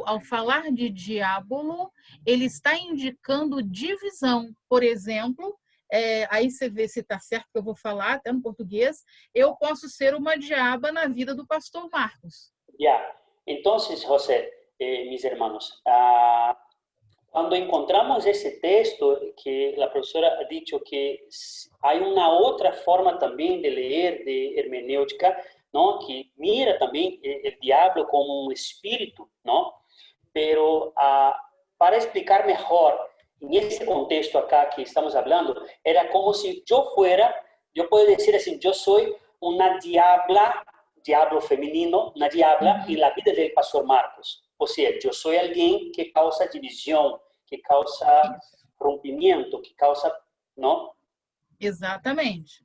ao falar de diabolo, ele está indicando divisão. Por exemplo, aí você vê se está certo que eu vou falar, até no português, eu posso ser uma diaba na vida do pastor Marcos. Ya, entonces, José, mis hermanos, cuando encontramos ese texto que la profesora ha dicho que hay una otra forma también de leer de hermenéutica, ¿no? Que mira también el diablo como un espíritu, ¿no? Pero para explicar mejor, en ese contexto acá que estamos hablando, era como si yo puedo decir así, yo soy una diablo femenino, una diabla en la vida del pastor Marcos. O sea, yo soy alguien que causa división, que causa rompimiento, que causa, ¿no? Exatamente.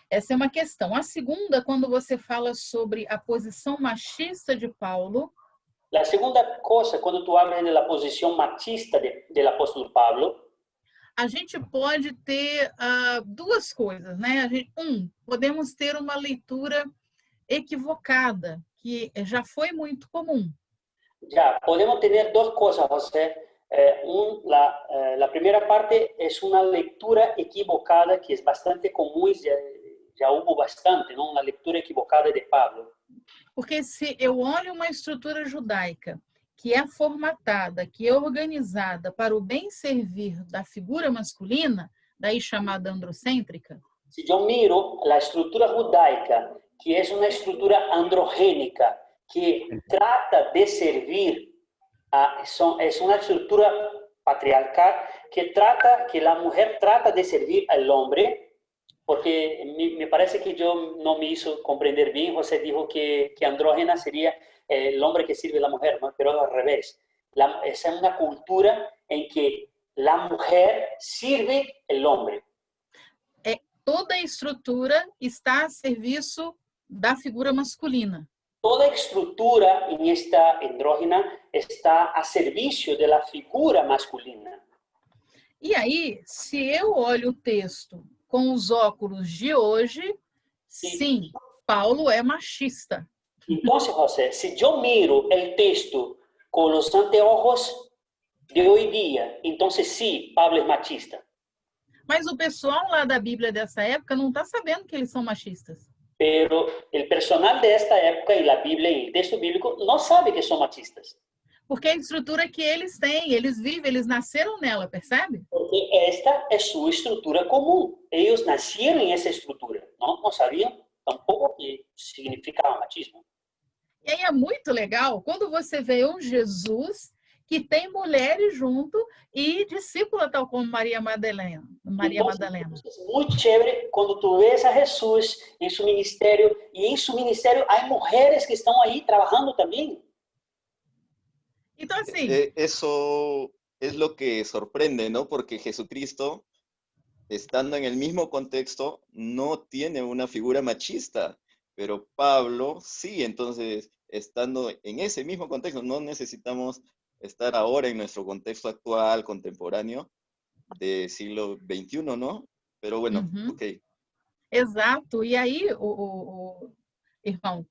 Essa é uma questão. A segunda, quando você fala sobre a posição machista de Paulo. A segunda coisa, quando tu hablas da posição machista do apóstolo Paulo, a gente pode ter duas coisas, né? Podemos ter uma leitura equivocada, que já foi muito comum. Já, podemos ter duas coisas, José. La primera parte es una lectura equivocada que es bastante común, ya hubo bastante, ¿no? Una lectura equivocada de Pablo. Porque se eu olho uma estrutura judaica que é formatada, que é organizada para o bem servir da figura masculina, daí chamada androcêntrica. Se eu miro a estrutura judaica, que é uma estrutura androgênica, que trata de servir es una estructura patriarcal que la mujer trata de servir al hombre, porque me parece que yo no me hizo comprender bien. José dijo que andrógena sería el hombre que sirve a la mujer, ¿no? Pero al revés. Esa es una cultura en que la mujer sirve al hombre. Toda a estrutura está a serviço da figura masculina. Toda estructura en esta andrógena está a servicio de la figura masculina. E aí, se eu olho o texto com os óculos de hoje, sim, Paulo é machista. Entonces, José, si yo miro el texto con los anteojos de hoy día, entonces sí, Pablo es machista. Mas o pessoal lá da Bíblia dessa época não está sabendo que eles são machistas. Pero el personal de esta época y la Biblia y el texto bíblico no sabe que son machistas. Porque a estrutura que eles têm, eles vivem, eles nasceram nela, percebe? Porque esta es su estructura común. Ellos nacieron en esa estructura, ¿no? No sabían tampoco que significaba machismo. E aí é muito legal quando você vê um Jesus que tem mulheres junto e discípula tal como Maria Madalena. Es muy chévere cuando tú ves a Jesús en su ministerio y en su ministerio hay mujeres que están ahí trabajando también. Então, assim... Eso es lo que sorprende, ¿no? Porque Jesucristo, estando en el mismo contexto, no tiene una figura machista, pero Pablo sí. Entonces, estando en ese mismo contexto, no necesitamos estar ahora en nuestro contexto actual, contemporáneo, de siglo XXI, ¿no? Pero bueno, ok. Exato. E aí, irmão,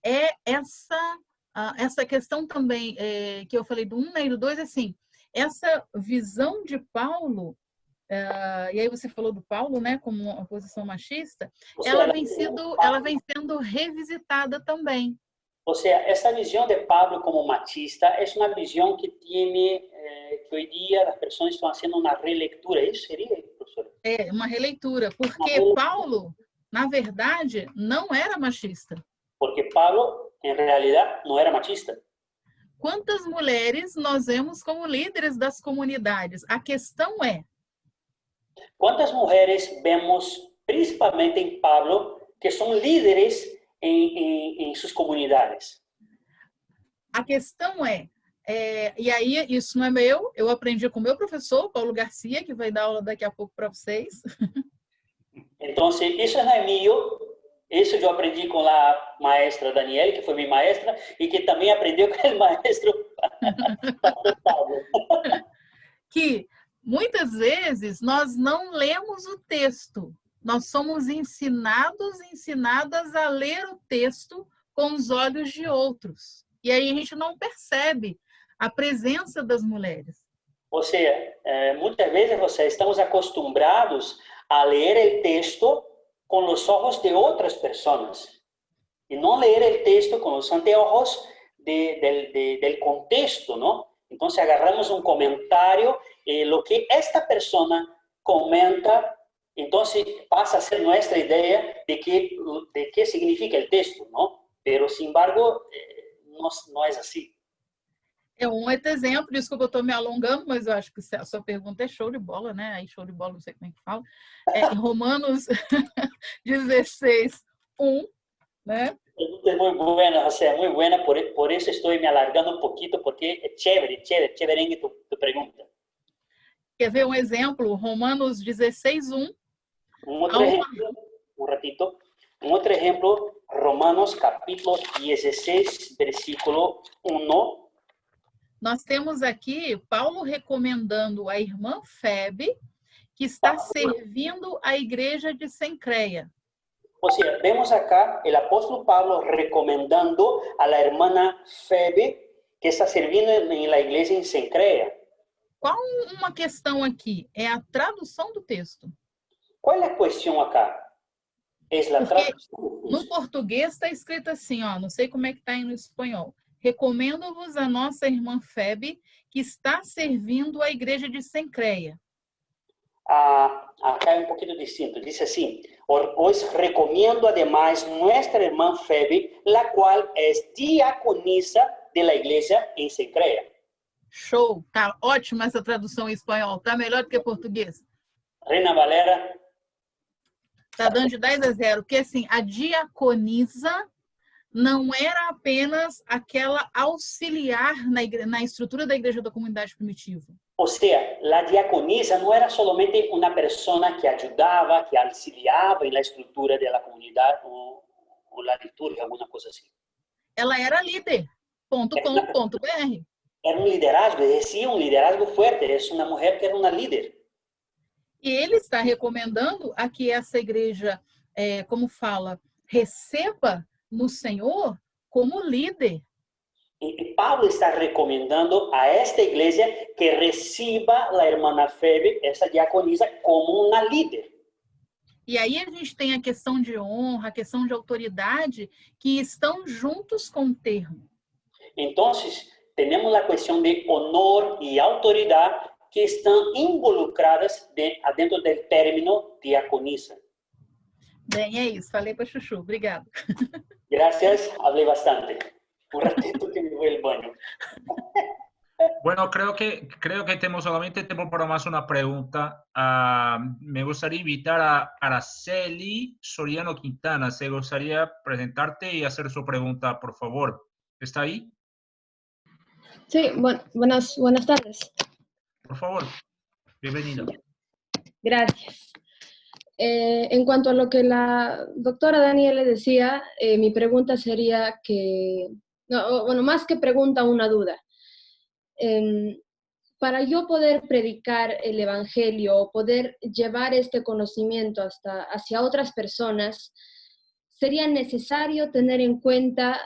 é essa questão também que eu falei do 1 e do 2, assim, essa visão de Paulo, e aí você falou do Paulo, né, como uma posição machista, ela vem sendo revisitada também. O sea, esa visión de Pablo como machista es una visión que tiene, que hoy día las personas están haciendo una relectura. ¿Eso sería, profesor? É, uma releitura, porque Paulo, na verdade, não era machista. Porque Pablo, en realidad, no era machista. Quantas mulheres nós vemos como líderes das comunidades? A questão é... ¿Cuántas mujeres vemos, principalmente en Pablo, que son líderes em suas comunidades? A questão e aí isso não é meu, eu aprendi com o meu professor, Paulo Garcia, que vai dar aula daqui a pouco para vocês. Então, isso não é meu, isso eu aprendi com a maestra Daniela, que foi minha maestra, e que também aprendeu com o maestro Paulo. Que muitas vezes nós não lemos o texto. Nós somos ensinadas a ler o texto com os olhos de outros. E aí a gente não percebe a presença das mulheres. Ou seja, muitas vezes estamos acostumados a ler o texto com os olhos de outras pessoas e não ler o texto com os anteojos do contexto, ¿no? Então, agarramos um comentário e o que esta pessoa comenta, entonces pasa a ser nuestra idea de qué significa el texto, ¿no? Pero, sin embargo, no es así. É um exemplo, desculpa, eu estou me alongando, mas eu acho que a sua pergunta é show de bola, né? Aí, show de bola, não sei como é que fala. Romanos 16, 1, né? É muito buena, José, muito buena, por isso estou me alargando um pouquinho, porque é chévere tu pergunta. Quer ver um exemplo? Romanos 16, 1. Un otro ejemplo, Romanos capítulo 16, versículo 1. Nós temos aqui Paulo recomendando a irmã Febe, que está servindo a igreja de Cencreia. Ou seja, vemos acá o apóstolo Pablo recomendando a la hermana Febe, que está servindo na igreja em Cencreia. Qual uma questão aqui? É a tradução do texto. Qual é a questão acá? É a tradução. No português está escrito assim, ó, não sei como é que está aí no espanhol. Recomendo-vos a nossa irmã Febe, que está servindo a igreja de Cencreia. Acá é um pouquinho distinto. Diz assim: os recomendo además nuestra irmã Febe, la cual es diaconisa de la iglesia en Cencreia. Show! Tá ótima essa tradução em espanhol. Tá melhor do que português. Reina Valera. Tá dando de 10 a 0. Porque, assim, a diaconisa não era apenas aquela auxiliar na estrutura da igreja da comunidade primitiva. Ou seja, a diaconisa não era somente uma pessoa que ajudava, que auxiliava na estrutura da comunidade ou na liturgia, alguma coisa assim. Ela era líder. .com.br. Era un liderazgo, decía un liderazgo fuerte, es una mujer que era una líder. E ele está recomendando a que essa igreja, como fala, receba no Senhor como líder. Y Pablo está recomendando a esta iglesia que reciba la hermana Febe, esa diaconisa, como una líder. E aí a gente tem a questão de honra, a questão de autoridade, que estão juntos com o termo. Entonces, tenemos la cuestión de honor y autoridad que están involucradas dentro del término diaconisa. Bem, é isso. Falei para Chuchu. Obrigada. Gracias, hablé bastante. Un ratito que me voy al baño. Bueno, creo que tenemos solamente tiempo para más una pregunta. Me gustaría invitar a Araceli Soriano Quintana. Se gustaría presentarte y hacer su pregunta, por favor. ¿Está ahí? Sí, buenas tardes. Por favor, bienvenida. Gracias. En cuanto a lo que la doctora Daniele decía, mi pregunta sería que, más que pregunta, una duda. Para yo poder predicar el evangelio o poder llevar este conocimiento hacia otras personas, sería necesario tener en cuenta,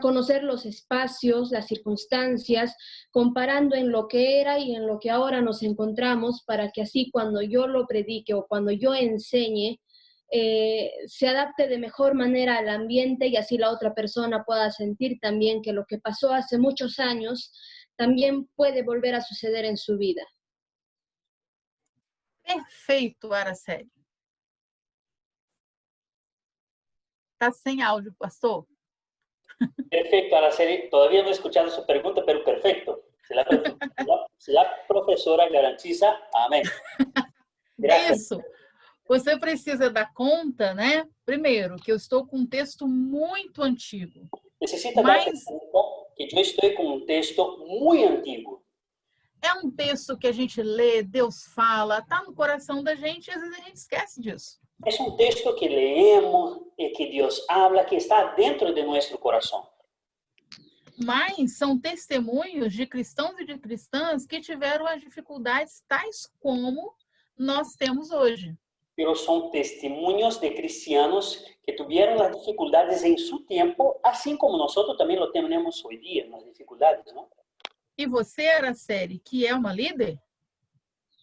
conocer los espacios, las circunstancias, comparando en lo que era y en lo que ahora nos encontramos, para que así cuando yo lo predique o cuando yo enseñe, se adapte de mejor manera al ambiente y así la otra persona pueda sentir también que lo que pasó hace muchos años también puede volver a suceder en su vida. Perfeito, Araceli. Está sem áudio, pastor? Perfecto, Araceli. Todavía no he escuchado su pregunta, pero perfecto. Se la professora garantiza, amém. Gracias. Isso. Você precisa dar conta, né? Primeiro, que eu estou com um texto muito antigo. Necessita dar conta que eu estou com um texto muito antigo. É um texto que a gente lê, Deus fala, está no coração da gente e às vezes a gente esquece disso. É um texto que leemos e que Deus habla, que está dentro de nosso coração. Mas são testemunhos de cristãos e de cristãs que tiveram as dificuldades tais como nós temos hoje. Pero são testemunhos de cristianos que tiveram as dificuldades em seu tempo, assim como nós também lo temos hoje dia, nas dificuldades, não? E você, Araceli, que é uma líder?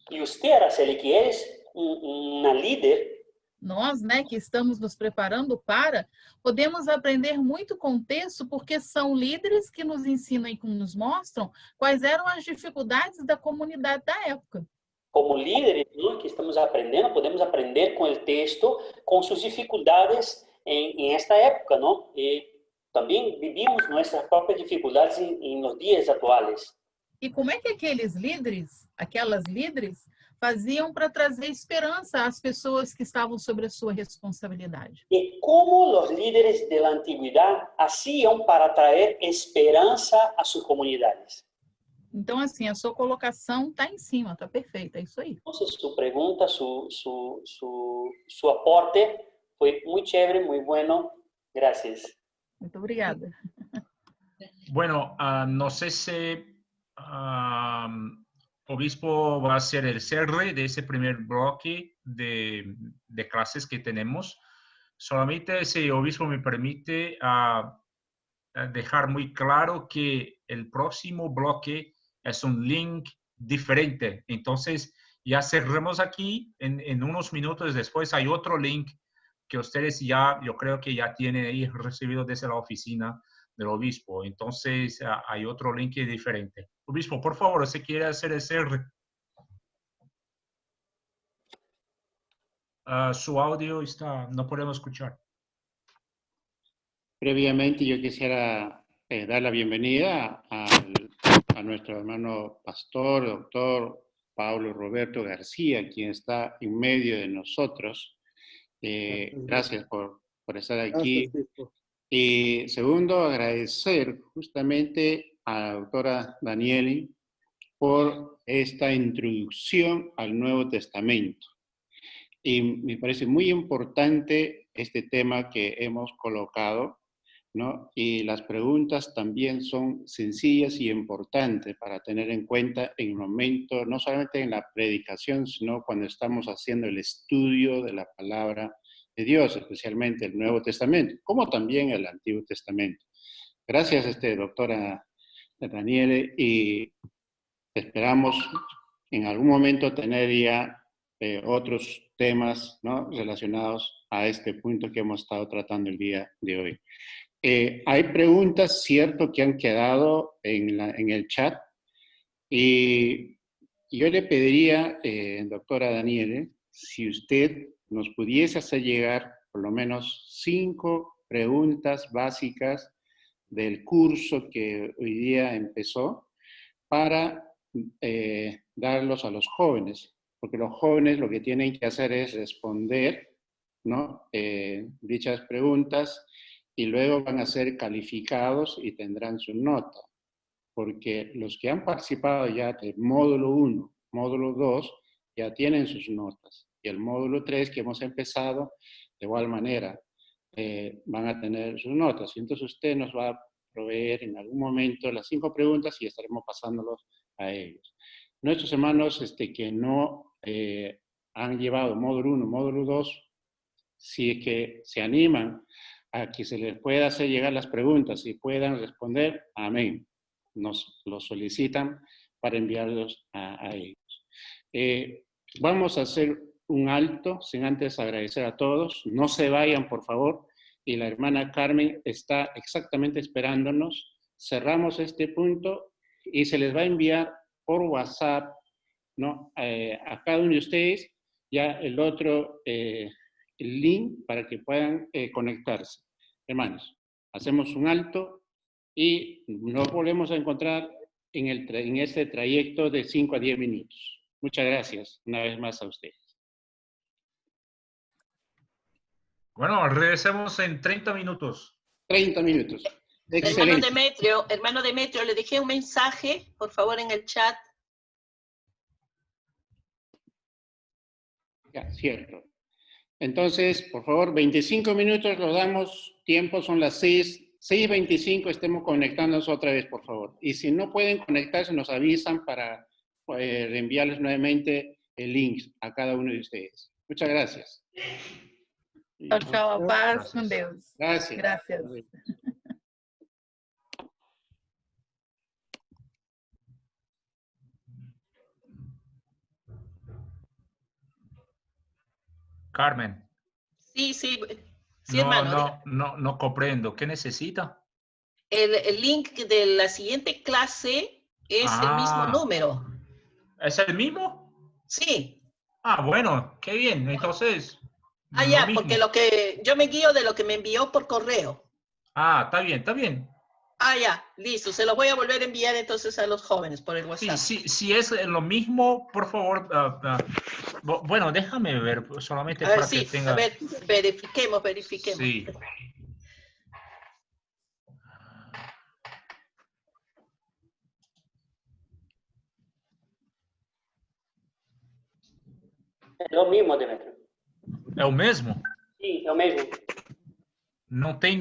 E você, Araceli, que és uma líder? Nós, né, que estamos nos preparando para, podemos aprender muito com o texto, porque são líderes que nos ensinam e que nos mostram quais eram as dificuldades da comunidade da época. Como líderes, ¿no?, que estamos aprendendo, podemos aprender com o texto, com suas dificuldades em esta época, não? E também vivimos nossas próprias dificuldades nos dias atuais. E como é que aqueles líderes, aquelas líderes, faziam para trazer esperança às pessoas que estavam sobre a sua responsabilidade? E como os líderes da antiguidade faziam para trazer esperança a suas comunidades? Então, assim, a sua colocação está em cima, está perfeita, é isso aí. Então, sua pergunta, seu aporte foi muito chévere, muito bueno. Gracias. Muito obrigada. Bueno, no sé si Obispo va a ser el cierre de ese primer bloque de clases que tenemos. Solamente si Obispo me permite dejar muy claro que el próximo bloque es un link diferente. Entonces, ya cerramos aquí. En unos minutos después hay otro link que ustedes ya, yo creo que ya tienen ahí recibido desde la oficina del obispo. Entonces, hay otro link diferente. Obispo, por favor, si quiere hacer el cierre. Su audio está, no podemos escuchar. Previamente, yo quisiera dar la bienvenida a nuestro hermano pastor, doctor Pablo Roberto García, quien está en medio de nosotros. Gracias por estar aquí. Y segundo, agradecer justamente a la doctora Daniele por esta introducción al Nuevo Testamento. Y me parece muy importante este tema que hemos colocado, ¿no? Y las preguntas también son sencillas y importantes para tener en cuenta en el momento, no solamente en la predicación, sino cuando estamos haciendo el estudio de la palabra de Dios, especialmente el Nuevo Testamento, como también el Antiguo Testamento. Gracias, doctora Daniele, y esperamos en algún momento tener ya otros temas, ¿no?, relacionados a este punto que hemos estado tratando el día de hoy. Hay preguntas, cierto, que han quedado en el chat, y yo le pediría, doctora Daniele, si usted nos pudiese hacer llegar por lo menos 5 preguntas básicas del curso que hoy día empezó para darlos a los jóvenes, porque los jóvenes lo que tienen que hacer es responder, ¿no?, dichas preguntas, y luego van a ser calificados y tendrán su nota, porque los que han participado ya del módulo 1, módulo 2, ya tienen sus notas, y el módulo 3 que hemos empezado, de igual manera, van a tener sus notas, y entonces usted nos va a proveer en algún momento las 5 preguntas y estaremos pasándolos a ellos. Nuestros hermanos que no han llevado módulo 1, módulo 2, si es que se animan a que se les pueda hacer llegar las preguntas y puedan responder, amén. Nos lo solicitan para enviarlos a ellos. Vamos a hacer un alto, sin antes agradecer a todos. No se vayan, por favor. Y la hermana Carmen está exactamente esperándonos. Cerramos este punto y se les va a enviar por WhatsApp, ¿no?, a cada uno de ustedes ya el otro el link para que puedan conectarse. Hermanos, hacemos un alto y nos volvemos a encontrar en este trayecto de 5 a 10 minutos. Muchas gracias una vez más a ustedes. Bueno, regresemos en 30 minutos. 30 minutos. Excelente. Hermano Demetrio, le dejé un mensaje, por favor, en el chat. Ya, cierto. Entonces, por favor, 25 minutos lo damos, tiempo son las 6:25, estemos conectándonos otra vez, por favor. Y si no pueden conectarse, nos avisan para enviarles nuevamente el link a cada uno de ustedes. Muchas gracias. Chao, chao, paz con Deus. Gracias. Gracias. Carmen. Sí, No, hermano. no comprendo. ¿Qué necesita? El link de la siguiente clase es el mismo número. ¿Es el mismo? Sí. Ah, bueno, qué bien. Entonces. Ah, ya, porque yo me guío de lo que me envió por correo. Ah, está bien, está bien. Ah, ya, listo. Se lo voy a volver a enviar entonces a los jóvenes por el WhatsApp. Sí, si es lo mismo, por favor. Bueno, déjame ver solamente para que tenga. A ver, verifiquemos. Sí. É o mesmo, Demetrio. É o mesmo? Sim, é o mesmo. Não tem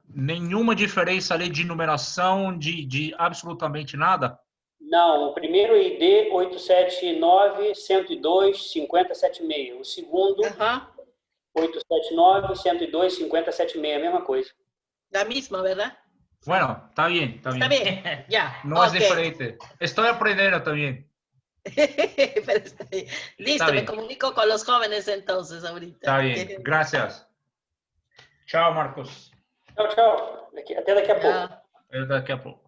nenhuma diferença ali de numeração, de absolutamente nada? Não, o primeiro ID 879-102-5076. O segundo 879-102-5076, a mesma coisa. La misma, ¿verdad? Bueno, está bien, está bien. Está bien, ya. No es diferente. Estoy aprendiendo también. Pero está bien. Listo, Está bien. me comunico con los jóvenes entonces ahorita. Está bien, gracias. Chao, Marcos. Tchau, tchau. Até daqui a pouco. Até daqui a pouco.